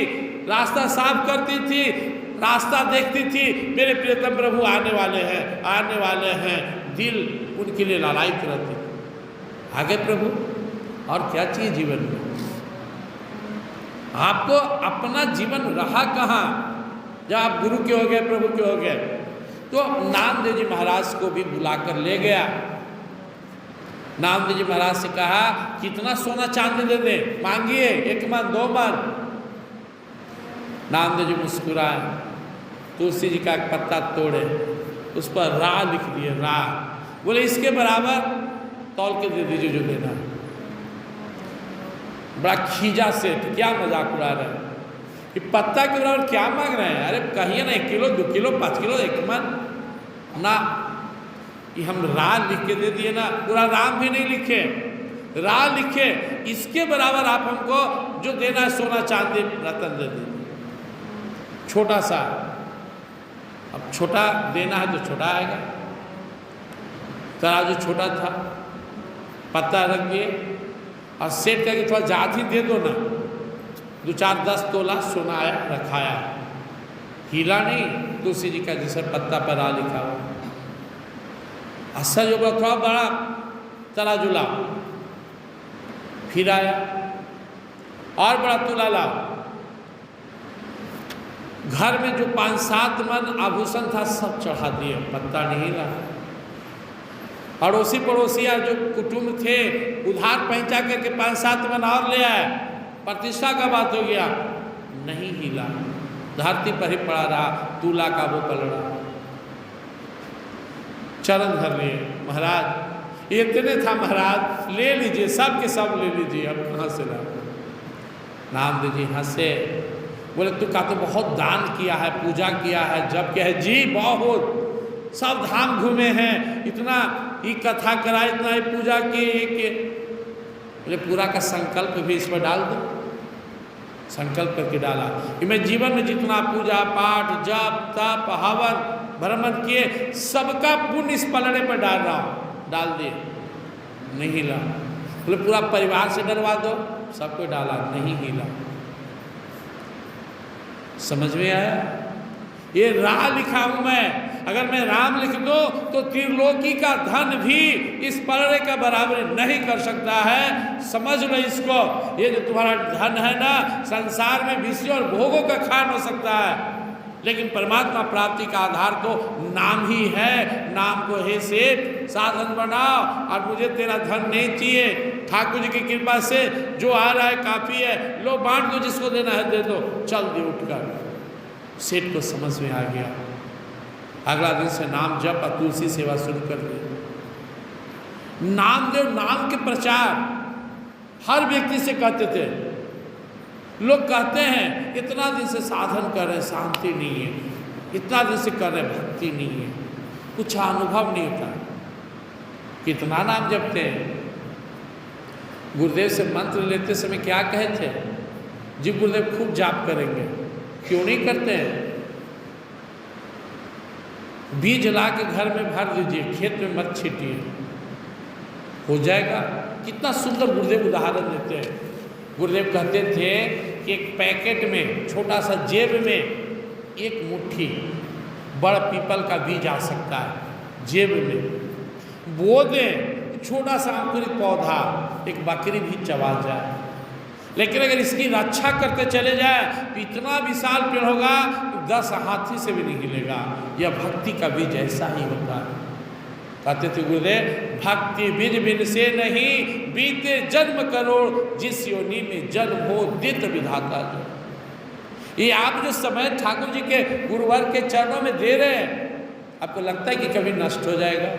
रास्ता साफ करती थी, रास्ता देखती थी, मेरे प्रियतम प्रभु आने वाले हैं, आने वाले हैं। दिल उनके लिए लालायित रहती। आगे प्रभु, और क्या चाहिए जीवन में? आपको अपना जीवन रहा कहाँ? जब आप गुरु के हो गए, प्रभु के हो गए, तो नामदेव जी महाराज को भी बुलाकर ले गया। नामदेव जी महाराज से कहा, कितना सोना चांदी दे दे, मांगिए, 1 मन 2 मन। नामदेव जी मुस्कुराए, तुलसी जी का एक पत्ता तोड़े, उस पर रा लिख दिए, रा। बोले इसके बराबर तौल के दे दीजिए जो देना है। बड़ा खींचा से, क्या मजाक उड़ा रहे हैं कि पत्ता के बराबर क्या मांग रहे हैं? अरे कहिए ना 1 किलो, 2 किलो, 5 किलो, 1 मन ना। कि हम रा लिख के दे दिए ना, पूरा राम भी नहीं लिखे, रा लिखे। इसके बराबर आप हमको जो देना है सोना चांदी रतन दे दीजिए। छोटा सा, अब छोटा देना है तो छोटा आएगा। तराजू छोटा था, पत्ता रख दिए और सेट करके थोड़ा जाती दे दो ना। 2, 4, 10 तोला सोना आया, रखाया, हिला नहीं। तुलसी जी का जिसर पत्ता पर रा लिखा हुआ। अच्छा जो थोड़ा बड़ा तराजू लाओ, फिर आया और बड़ा तोला लाओ। घर में जो 5-7 मन आभूषण था सब चढ़ा दिए, पत्ता नहीं ला। अड़ोसी पड़ोसिया जो कुटुंब थे उधार पहुंचा करके 5-7 मन और ले आए। प्रतिष्ठा का बात हो गया, नहीं हिला, धरती पर ही पड़ा रहा, दूल्हा का वो पलड़ा। चरण धर लिए, महाराज इतने था महाराज, ले लीजिए, सब के सब ले लीजिए, अब कहाँ से ला? नामदेव जी हंसे, बोले तू का तो बहुत दान किया है, पूजा किया है, जब क्या है? जी बहुत, सब धाम घूमे हैं, इतना ही कथा करा, इतना ही पूजा किए। बोले पूरा का संकल्प भी इस पर डाल दो। संकल्प करके डाला कि मैं जीवन में जितना पूजा पाठ, जप, तप, हवन, भ्रमण किए, सबका पुण्य इस पलड़े पर डाल रहा हूँ। डाल दिए, नहीं हिला। बोले पूरा परिवार से डरवा दो, सबको डाला, नहीं हिला। समझ में आया? ये रा लिखा हूं मैं। अगर मैं राम लिख दो तो त्रिलोकी का धन भी इस पलड़े का बराबरी नहीं कर सकता है। समझ लो इसको। ये जो तुम्हारा धन है ना, संसार में विषयों और भोगों का खान हो सकता है, लेकिन परमात्मा प्राप्ति का आधार तो नाम ही है। नाम को हे सेठ साधन बनाओ, और मुझे तेरा धन नहीं चाहिए, ठाकुर जी की कृपा से जो आ रहा है काफ़ी है, लो बांट दो, जिसको देना है दे दो, चल दिए उठकर। सेठ को समझ में आ गया, अगला दिन से नाम जप और तुलसी सेवा शुरू कर दी। नामदेव नाम के प्रचार हर व्यक्ति से कहते थे। लोग कहते हैं इतना दिन से साधन कर रहे, शांति नहीं है, इतना दिन से कर रहे, भक्ति नहीं है, कुछ अनुभव नहीं होता। कितना नाम जपते हैं। गुरुदेव से मंत्र लेते समय क्या कहे थे? जी गुरुदेव खूब जाप करेंगे। क्यों नहीं करते हैं? बीज ला के घर में भर दीजिए, खेत में मत छीटिए, हो जाएगा। कितना सुंदर गुरुदेव उदाहरण देते हैं। गुरुदेव कहते थे कि एक पैकेट में, छोटा सा जेब में एक मुट्ठी बड़ पीपल का बीज आ सकता है, जेब में बो दें, छोटा सा अंकुरित पौधा एक बकरी भी चबा जाए। लेकिन अगर इसकी रक्षा करते चले जाए तो इतना विशाल पेड़ होगा, 10 हाथी से भी नहीं हिलेगा। यह भक्ति का बीज ऐसा ही होता है। कहते थे गुरुदेव, भक्ति बीज बिन से नहीं, बीते जन्म करोड़, जिस योनि में जन्म हो दित विधाता जो। ये आप जो समय ठाकुर जी के गुरुवर के चरणों में दे रहे हैं, आपको लगता है कि कभी नष्ट हो जाएगा?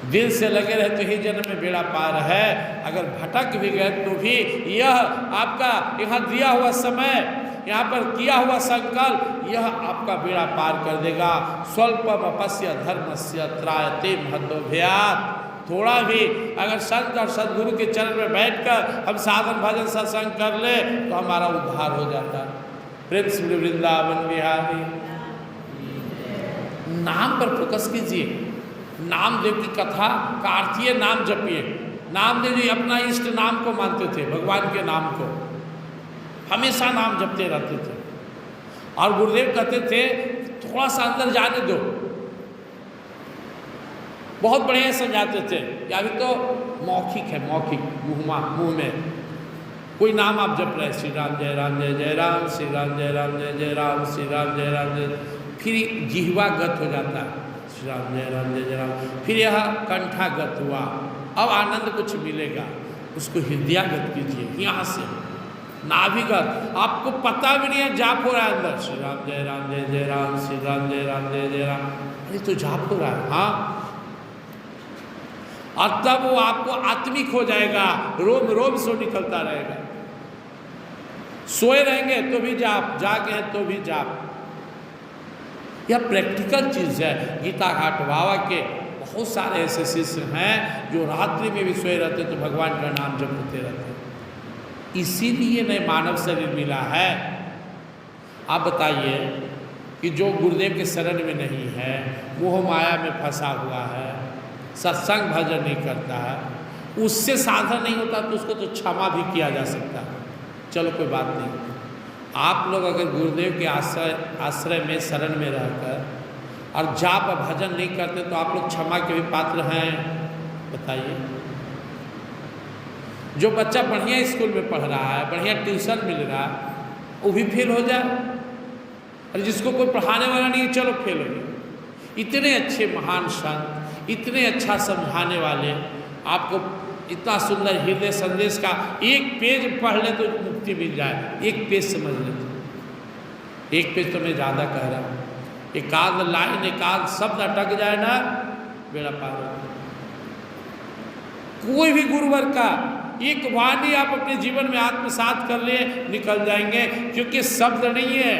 दिल से लगे रहे तो ही जन्म में बेड़ा पार है। अगर भटक भी गए तो भी यह आपका यहाँ दिया हुआ समय, यहाँ पर किया हुआ संकल्प, यह आपका बेड़ा पार कर देगा। स्वल्पम अपस्य धर्मस्य त्रायते महत्वभयात्। थोड़ा भी अगर संत और सदगुरु के चरण में बैठकर हम साधन भजन सत्संग कर ले तो हमारा उद्धार हो जाता है। प्रेम से वृंदावन बिहारी। नाम पर फोकस कीजिए। नामदेव की कथा का अर्थ ये, नाम जपिए। नामदेव जी अपना इष्ट नाम को मानते थे, भगवान के नाम को हमेशा नाम जपते रहते थे। और गुरुदेव कहते थे थोड़ा सा अंदर जाने दो। बहुत बढ़िया समझाते थे कि अभी तो मौखिक है, मौखिक, मुंह में कोई नाम आप जप रहे, श्री राम जय राम जय जय राम, श्री राम जय राम जय जय राम, श्री राम जय राम जय, फिर जिह्वागत हो जाता है, श्री राम जय राम जय जय राम, फिर यह कंठागत हुआ। अब आनंद कुछ मिलेगा, उसको हृदयागत कीजिए, यहाँ से नाभिगत। आपको पता भी नहीं है जाप हो रहा है अंदर, श्री राम जय राम जय जय राम, श्री राम जय राम जय जय राम, अरे तो जाप हो रहा है। हाँ, और तब वो आपको आत्मिक हो जाएगा, रोम रोम सो निकलता रहेगा। सोए रहेंगे तो भी जाप, जागे हैं तो भी जाप। यह प्रैक्टिकल चीज़ है। गीता घाट बाबा के बहुत सारे ऐसे शिष्य हैं जो रात्रि में भी सोए रहते तो भगवान का नाम जपते रहते। इसीलिए नए मानव शरीर मिला है। आप बताइए कि जो गुरुदेव के शरण में नहीं है, मोह माया में फंसा हुआ है, सत्संग भजन नहीं करता है, उससे साधन नहीं होता तो उसको तो क्षमा भी किया जा सकता है। चलो कोई बात नहीं। आप लोग अगर गुरुदेव के आश्रय में, शरण में रहकर और जाप भजन नहीं करते तो आप लोग क्षमा के भी पात्र हैं? बताइए। जो बच्चा बढ़िया स्कूल में पढ़ रहा है, बढ़िया ट्यूशन मिल रहा है, वो भी फेल हो जाए, और जिसको कोई पढ़ाने वाला नहीं है चलो फेल हो गए। इतने अच्छे महान संत, इतने अच्छा समझाने वाले, आपको इतना सुंदर हृदय संदेश का एक पेज पढ़ ले तो मुक्ति मिल जाए। एक पेज समझ लेते, एक पेज तो मैं ज़्यादा कह रहा हूँ, एक आध लाइन, एक आध शब्द अटक जाए ना, बेड़ा पार हो जाए। कोई भी गुरुवर का एक वाणी आप अपने जीवन में आत्मसात कर ले, निकल जाएंगे। क्योंकि शब्द नहीं है,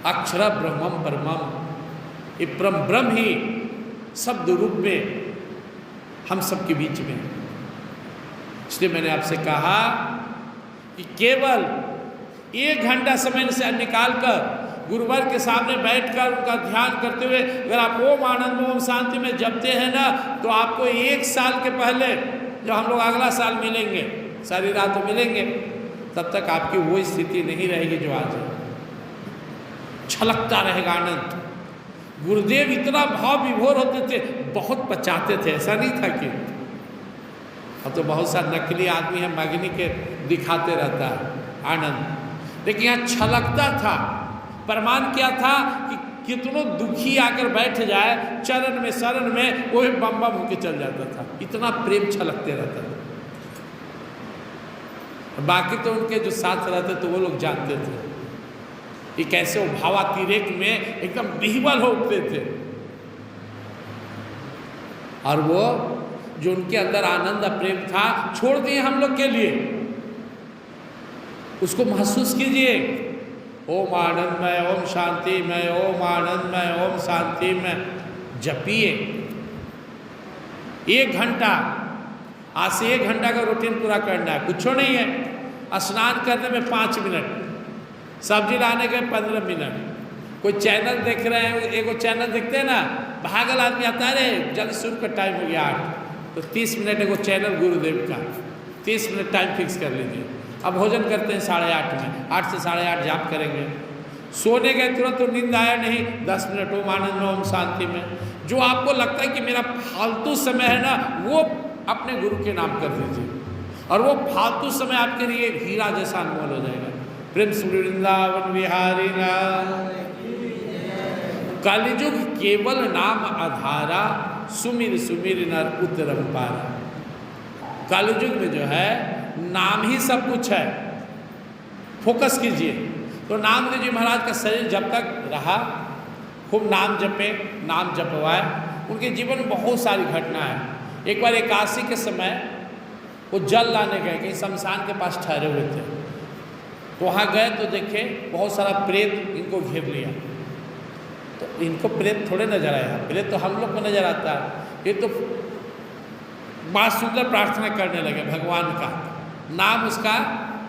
अक्षर ब्रह्मम परमम, ये ब्रह्म ही शब्द रूप में हम सबके बीच में। इसलिए मैंने आपसे कहा कि केवल 1 घंटा समय से निकाल कर गुरुवर के सामने बैठकर उनका ध्यान करते हुए अगर आप ओम आनंद ओम शांति में जपते हैं ना, तो आपको 1 साल के पहले, जब हम लोग अगला साल मिलेंगे, सारी रात मिलेंगे, तब तक आपकी वो स्थिति नहीं रहेगी जो आज है। छलकता रहेगा आनंद। गुरुदेव इतना भाव विभोर होते थे, बहुत बचाते थे, ऐसा नहीं था कि अब तो बहुत सा नकली आदमी है, मगनी के दिखाते रहता है आनंद, लेकिन यहाँ छलकता था। प्रमाण क्या था कि कितनों दुखी आकर बैठ जाए चरण में शरण में, वो बम बम होके चल जाता था, इतना प्रेम छलकते रहता था। बाकी तो उनके जो साथ रहते तो वो लोग जानते थे कि कैसे वो भावातिरेक में एकदम बिहवल हो उठते थे। और वो जो उनके अंदर आनंद प्रेम था छोड़ दिए हम लोग के लिए, उसको महसूस कीजिए। ओम आनंदमय, ओम शांतिमय, ओम आनंदमय, ओम शांतिमय जपिए 1 घंटा। आज से 1 घंटा का रूटीन पूरा करना है, कुछ नहीं है। स्नान करने में 5 मिनट, सब्जी लाने के 15 मिनट, कोई चैनल देख रहे हैं, एगो चैनल देखते हैं ना, भागल आदमी आता है, जल्द शुरू का टाइम हो गया 8, तो 30 मिनट एगो चैनल गुरुदेव का, 30 मिनट टाइम फिक्स कर लीजिए। अब भोजन करते हैं 8:30 में, 8 से 8:30 जाप करेंगे। सोने गए तुरंत तो नींद आया नहीं, 10 मिनट ओम आनंद में, ओम शांति में। जो आपको लगता है कि मेरा फालतू समय है ना, वो अपने गुरु के नाम कर दीजिए, और वो फालतू समय आपके लिए हीरा जैसा अनमोल हो जाएगा। प्रेम से वृंदावन बिहारी लाल। कलिजुग केवल नाम आधारा, सुमिर सुमिर नर उतरम पारा। कलिजुग में जो है नाम ही सब कुछ है, फोकस कीजिए। तो नामदेव जी महाराज का शरीर जब तक रहा, खूब नाम जपे, नाम जपवाए। उनके जीवन में बहुत सारी घटना है। एक बार एकादशी के समय वो जल लाने गए, कहीं शमशान के पास ठहरे हुए थे, तो वहाँ गए तो देखे बहुत सारा प्रेत इनको घेर लिया। तो इनको प्रेत थोड़े नजर आया, प्रेत तो हम लोग को नजर आता है। ये तो बात सुनकर प्रार्थना करने लगे भगवान का नाम, उसका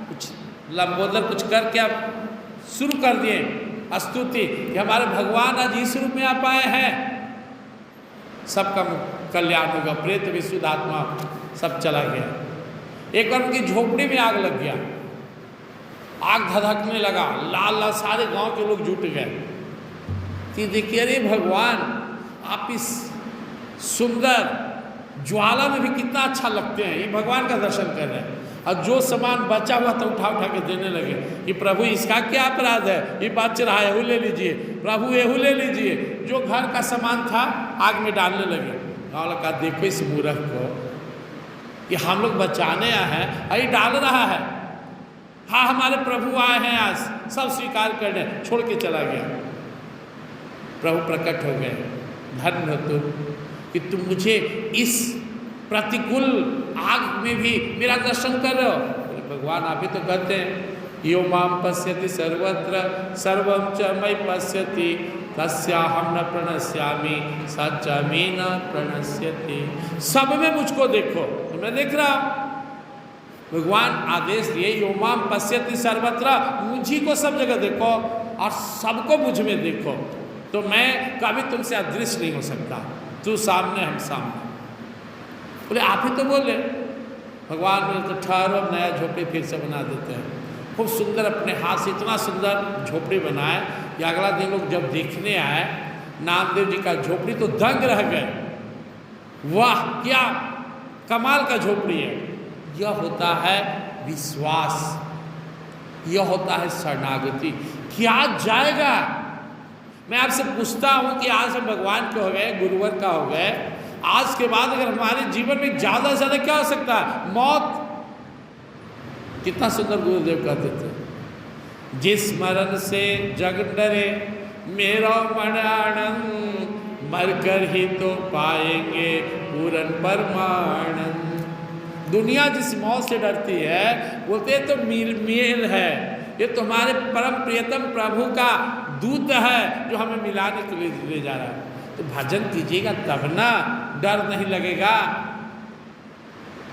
कुछ लंबोदर कुछ करके अब शुरू कर दिए स्तुति कि हमारे भगवान आज इस रूप में आ पाए हैं, सबका कल्याण होगा। प्रेत विशुद्ध आत्मा सब चला गया। एक बार उनकी झोपड़ी में आग लग गया, आग धधकने लगा, लाल लाल सारे गांव के लोग जुट गए कि देखिए अरे भगवान आप इस सुंदर ज्वाला में भी कितना अच्छा लगते हैं, ये भगवान का दर्शन कर रहे हैं। और जो सामान बचा हुआ था उठा उठा के देने लगे कि प्रभु इसका क्या अपराध है, ये बात चढ़ा यहू ले लीजिए, प्रभु यहू ले लीजिए। जो घर का सामान था आग में डालने लगे। गाँव लगा देखो इस मूर्ख को, कि हम लोग बचाने आए हैं, अरे डाल रहा है। हाँ हमारे प्रभु आए हैं, आज सब स्वीकार करने, छोड़ के चला गया। प्रभु प्रकट हो गए, धन्य हो तुम कि तुम मुझे इस प्रतिकूल आग में भी मेरा दर्शन कर रहे हो। भगवान आप ही तो कहते हैं यो माम पश्यति सर्वत्र सर्वं च मयि पश्यति तस्याहं न प्रणश्यामि सच्चामी न प्रणश्यति। सब में मुझको देखो, तो मैं देख रहा हूँ। भगवान आदेश दिए यो माम पश्यति सर्वत्र, मुझी को सब जगह देखो और सबको मुझ में देखो, तो मैं कभी तुमसे अदृश्य नहीं हो सकता। तू सामने हम सामने। बोले आप ही तो बोले। भगवान बोले तो ठहरो, नया झोपड़ी फिर से बना देते हैं। खूब सुंदर अपने हाथ से इतना सुंदर झोपड़ी बनाए कि अगला दिन लोग जब देखने आए नामदेव जी का झोपड़ी तो दंग रह गए। वाह क्या कमाल का झोपड़ी है। यह होता है विश्वास, यह होता है शरणागति। क्या जाएगा। मैं आपसे पूछता हूँ कि आज हम भगवान के हो गए, गुरुवर का हो गए, आज के बाद अगर हमारे जीवन में ज़्यादा से ज़्यादा क्या हो सकता है, मौत। कितना सुंदर गुरुदेव कहते थे, जिस मरण से जग डरे मेरा मन आनंद, मरकर ही तो पाएंगे पूरन परमानंद। दुनिया जिस मौत से डरती है बोलते तो मेल है, ये तुम्हारे परम प्रियतम प्रभु का दूत है जो हमें मिलाने के लिए ले जा रहा है। तो भजन कीजिएगा तब ना, डर नहीं लगेगा।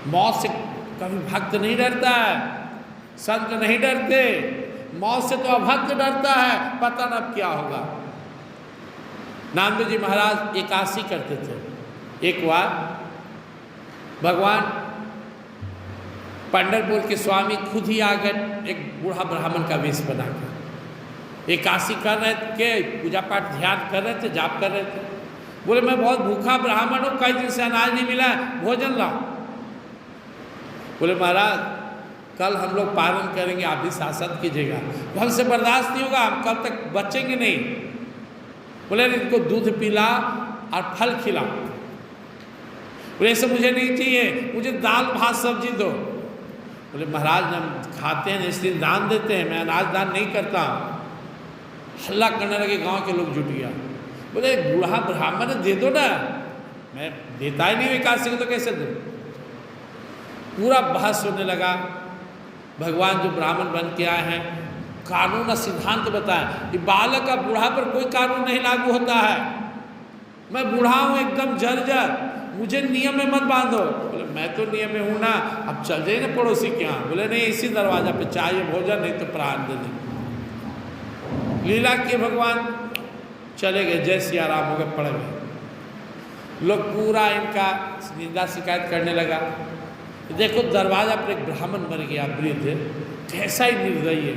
मौत से कभी भक्त नहीं डरता है, संत नहीं डरते। मौत से तो अभक्त डरता है, पता न क्या होगा। नामदेव जी महाराज एकादशी करते थे। एक बार भगवान पंढरपुर के स्वामी खुद ही आ गए, एक बूढ़ा ब्राह्मण का वेश बनाकर। एकादशी कर रहे थे, पूजा पाठ ध्यान कर रहे थे, जाप कर रहे थे। बोले मैं बहुत भूखा ब्राह्मण हूँ, कई दिन से अनाज नहीं मिला, भोजन लाओ। बोले महाराज कल हम लोग पारण करेंगे, आप भी शासन कीजिएगा। हमसे बर्दाश्त नहीं होगा, हम कल तक बचेंगे नहीं। बोले इनको दूध पिला और फल खिला। बोले ऐसे मुझे नहीं चाहिए, मुझे दाल भात सब्जी दो। बोले महाराज हम खाते हैं इस दिन दान देते हैं, मैं अनाज दान नहीं करता। हल्ला करने लगे, गांव के लोग जुट गया। बोले बूढ़ा ब्राह्मण दे दो ना, मैं देता ही नहीं हूँ एकादशी को तो कैसे दूँ। पूरा बहस होने लगा। भगवान जो ब्राह्मण बन के आए हैं कानून और सिद्धांत बताएं कि बालक का बूढ़ा पर कोई कानून नहीं लागू होता है। मैं बूढ़ा हूँ एकदम जर्जर, मुझे नियम में मत बांधो। बोले मैं तो नियम में हूँ ना, अब चल जाइए ना पड़ोसी के यहाँ। बोले नहीं, इसी दरवाजा पे चाहिए भोजन, नहीं तो प्राण दे दें। लीला किए भगवान, चले गए। जय सिया राम हो गए, पड़ गए। लोग पूरा इनका निंदा शिकायत करने लगा। देखो दरवाजा पर एक ब्राह्मण मर गया, वृद्ध, कैसा ही निर्दयी है।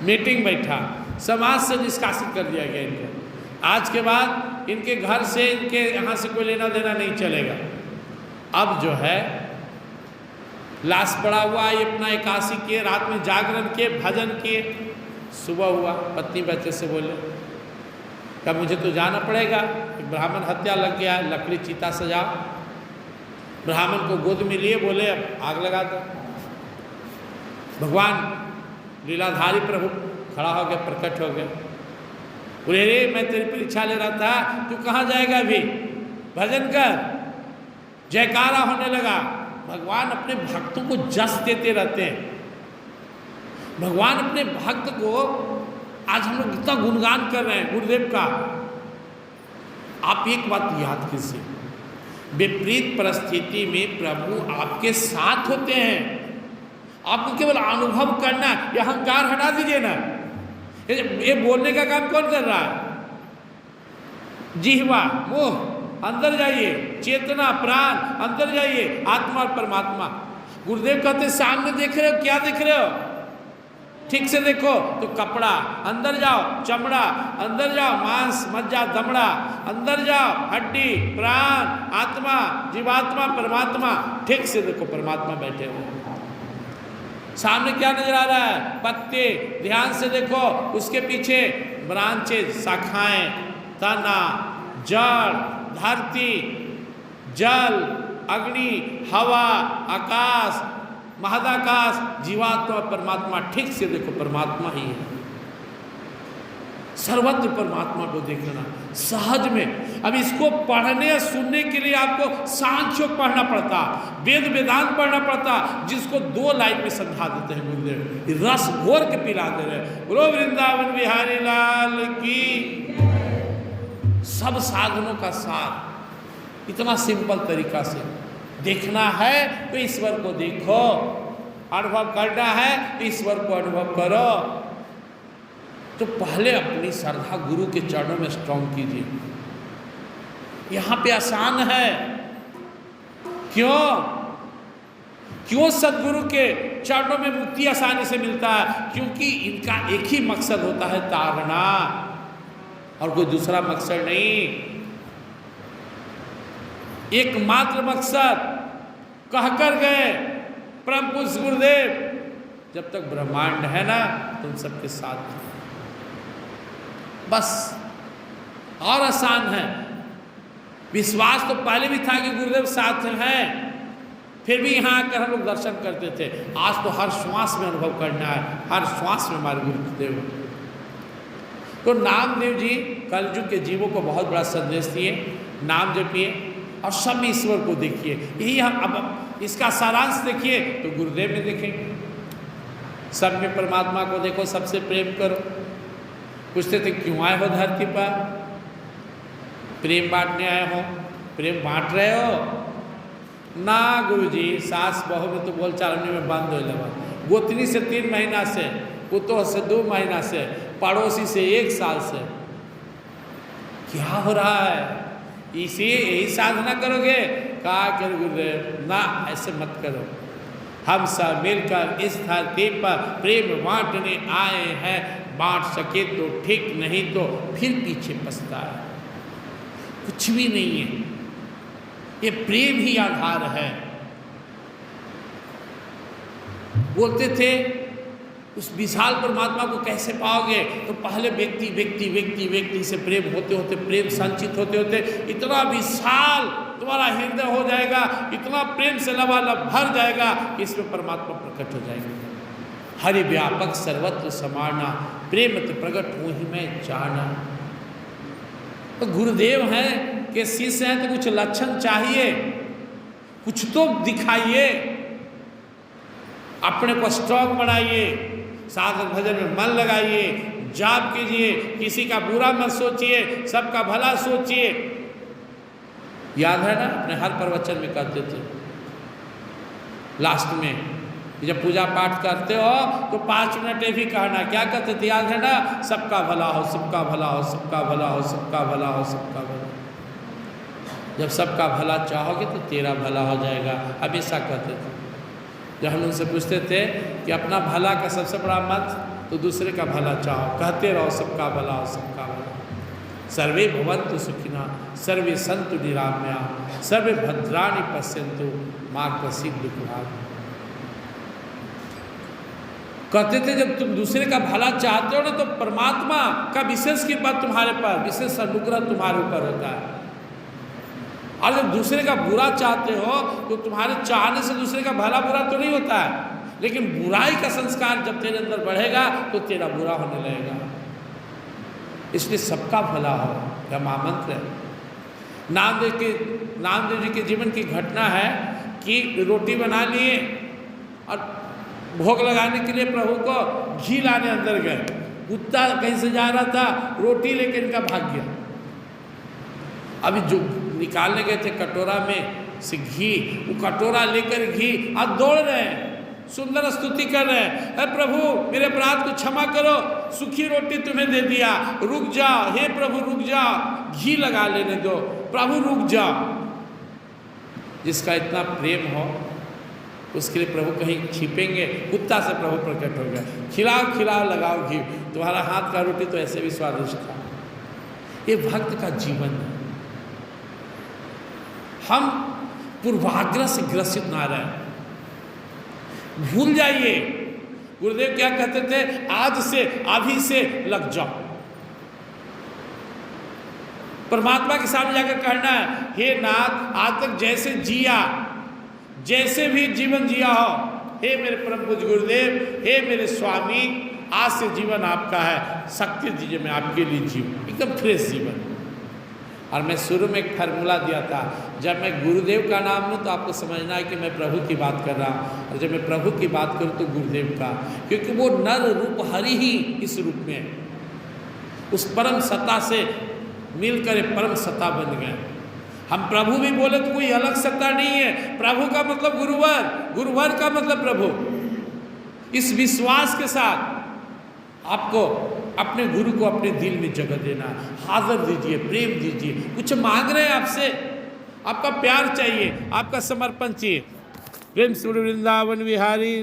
मीटिंग बैठा, समाज से निष्कासित कर दिया गया इनको। आज के बाद इनके घर से, इनके यहाँ से कोई लेना देना नहीं चलेगा। अब जो है लाश पड़ा हुआ, ये अपना एकादशी किए, रात में जागरण किए, भजन किए। सुबह हुआ, पत्नी बच्चे से बोले क्या मुझे तो जाना पड़ेगा, ब्राह्मण हत्या लग गया है, लकड़ी चीता सजा। ब्राह्मण को गोद में लिए, बोले अब आग लगा दो। भगवान लीलाधारी प्रभु खड़ा हो गया, प्रकट हो गया। बोले रे मैं तेरी परीक्षा ले रहा था, तू कहाँ जाएगा अभी, भजन कर। जयकारा होने लगा। भगवान अपने भक्तों को जस देते रहते हैं। भगवान अपने भक्त को, आज हम लोग इतना गुणगान कर रहे हैं गुरुदेव का। आप एक बात याद कीजिए, विपरीत परिस्थिति में प्रभु आपके साथ होते हैं। आपको केवल अनुभव करना, ये अहंकार हटा दीजिए ना। ये बोलने का काम कौन कर रहा है? जिह्वा, मुंह, अंदर जाइए। चेतना, प्राण, अंदर जाइए। आत्मा और परमात्मा। गुरुदेव कहते सामने देख रहे हो, क्या देख रहे हो? ठीक से देखो तो कपड़ा, अंदर जाओ चमड़ा, अंदर जाओ मांस मज्जा दमड़ा, अंदर जाओ हड्डी, प्राण, आत्मा, जीवात्मा, परमात्मा। ठीक से देखो, परमात्मा बैठे हुए। सामने क्या नजर आ रहा है? पत्ते, ध्यान से देखो। उसके पीछे ब्रांचेस, शाखाएं, तना, जड़, धरती, जल, अग्नि, हवा, आकाश, महदाकाश, जीवात्मा, परमात्मा। ठीक से देखो, परमात्मा ही है। सर्वत्र परमात्मा को देखना सहज में। अब इसको पढ़ने और सुनने के लिए आपको सांख्य पढ़ना पड़ता, वेद वेदांत पढ़ना पड़ता, जिसको 2 लाइन में समझा देते हैं गुरुदेव, रस घोर के पिला दे रहे। बोलो वृंदावन बिहारी लाल की। सब साधनों का सार, इतना सिंपल तरीका से। देखना है तो ईश्वर को देखो, अनुभव करना है तो ईश्वर को अनुभव करो। तो पहले अपनी श्रद्धा गुरु के चरणों में स्ट्रॉन्ग कीजिए। यहाँ पे आसान है। क्यों सदगुरु के चरणों में मुक्ति आसानी से मिलता है? क्योंकि इनका एक ही मकसद होता है, तारना, और कोई दूसरा मकसद नहीं। एकमात्र मकसद कहकर गए परम पूज्य गुरुदेव, जब तक ब्रह्मांड है ना तुम सबके साथ, बस। और आसान है। विश्वास तो पहले भी था कि गुरुदेव साथ हैं, फिर भी यहाँ आकर हम लोग दर्शन करते थे। आज तो हर श्वास में अनुभव करना है, हर श्वास में हमारे गुरुदेव। तो नामदेव जी कलयुग के जीवों को बहुत बड़ा संदेश दिए। नाम जपिए और सब में ईश्वर को देखिए। यही हम अब इसका सारांश देखिए तो गुरुदेव में देखेंगे। सब में परमात्मा को देखो, सबसे प्रेम करो। पूछते थे क्यों आए हो धरती पर? प्रेम बांटने आए हो। प्रेम बांट रहे हो ना गुरुजी? सास बहू में तो बोल चालने में बंद हो लगा। गोतनी से 3 महीना से, पुतोह से 2 महीना से, पड़ोसी से 1 साल से। क्या हो रहा है? यही साधना करोगे? कहा कर गुरुदेव ना, ऐसे मत करो। हम सब मिलकर इस धरती पर प्रेम बांटने आए हैं। बांट सके तो ठीक, नहीं तो फिर पीछे पछताए। कुछ भी नहीं है, ये प्रेम ही आधार है। बोलते थे उस विशाल परमात्मा को कैसे पाओगे? तो पहले व्यक्ति व्यक्ति व्यक्ति व्यक्ति से प्रेम होते होते, प्रेम संचित होते होते इतना विशाल तुम्हारा हृदय हो जाएगा, इतना प्रेम से लबालब भर जाएगा कि इसमें परमात्मा प्रकट हो जाएगा। हरि व्यापक सर्वत्र समाना, प्रेमत प्रकट हो ही मैं जाना। तो गुरुदेव हैं कि शिष्य हैं तो कुछ लक्षण चाहिए, कुछ तो दिखाइए, अपने को स्ट्रॉन्ग बनाइए, साधन भजन में मन लगाइए, जाप कीजिए, किसी का बुरा मत सोचिए, सबका भला सोचिए। याद है ना, अपने हर प्रवचन में कहते थे लास्ट में, जब पूजा पाठ करते हो तो 5 मिनट ये भी कहना, क्या कहते थे याद है ना? सबका भला हो, सबका भला हो, सबका भला हो, सबका भला हो, सबका भला। जब सबका भला चाहोगे तो तेरा भला हो जाएगा, हमेशा कहते थे। जब हम उनसे पूछते थे कि अपना भला का सबसे बड़ा मत, तो दूसरे का भला चाहो, कहते रहो सबका भला हो, सबका भला। सर्वे भवन्तु सुखिनः, सर्वे सन्तु निरामयाः, सर्वे भद्राणि पश्यन्तु मा कश्चित् दुःखभाग्। कहते थे जब तुम दूसरे का भला चाहते हो ना, तो परमात्मा का विशेष कृपा तुम्हारे पर, विशेष अनुग्रह तुम्हारे ऊपर होता है। और जब दूसरे का बुरा चाहते हो तो तुम्हारे चाहने से दूसरे का भला बुरा तो नहीं होता है, लेकिन बुराई का संस्कार जब तेरे अंदर बढ़ेगा तो तेरा बुरा होने लगेगा। इसलिए सबका भला हो, यह महामंत्र है। नामदेव जी के जीवन की घटना है कि रोटी बना लिए और भोग लगाने के लिए प्रभु को घी लाने अंदर गए। कुत्ता कहीं से जा रहा था, रोटी लेकर इनका भाग गया। अभी जो निकालने गए थे कटोरा में से घी, वो कटोरा लेकर घी आज दौड़ रहे हैं, सुंदर स्तुति कर रहे हैं, हे प्रभु मेरे अपराध को क्षमा करो, सूखी रोटी तुम्हें दे दिया, रुक जाओ, हे प्रभु रुक जाओ, घी लगा लेने दो, प्रभु रुक जाओ। जिसका इतना प्रेम हो उसके लिए प्रभु कहीं छिपेंगे? कुत्ता से प्रभु प्रकट हो गया, खिलाओ खिलाओ लगाओ घी, तुम्हारा हाथ का रोटी तो ऐसे भी स्वादिष्ट था। ये भक्त का जीवन है। हम पूर्वाग्रह से ग्रसित ना रहे, भूल जाइए। गुरुदेव क्या कहते थे? आज से, अभी से लग जाओ। परमात्मा के सामने जाकर कहना है, हे नाथ आज तक जैसे जिया, जैसे भी जीवन जिया हो, हे मेरे परम पूज्य गुरुदेव, हे मेरे स्वामी, आज से जीवन आपका है, शक्ति दीजिए मैं आपके लिए जीवन, एकदम फ्रेश जीवन। और मैं शुरू में एक फार्मूला दिया था, जब मैं गुरुदेव का नाम लूँ तो आपको समझना है कि मैं प्रभु की बात कर रहा हूँ, और जब मैं प्रभु की बात करूँ तो गुरुदेव का, क्योंकि वो नर रूप हरि ही इस रूप में है। उस परम सत्ता से मिलकर परम सत्ता बन गए। हम प्रभु भी बोले तो कोई अलग सत्ता नहीं है, प्रभु का मतलब गुरुवर, गुरुवर का मतलब प्रभु। इस विश्वास के साथ आपको अपने गुरु को अपने दिल में जगह देना, हाजिर दीजिए, प्रेम दीजिए। कुछ मांग रहे हैं आपसे, आपका प्यार चाहिए, आपका समर्पण चाहिए। प्रेम से वृंदावन विहारी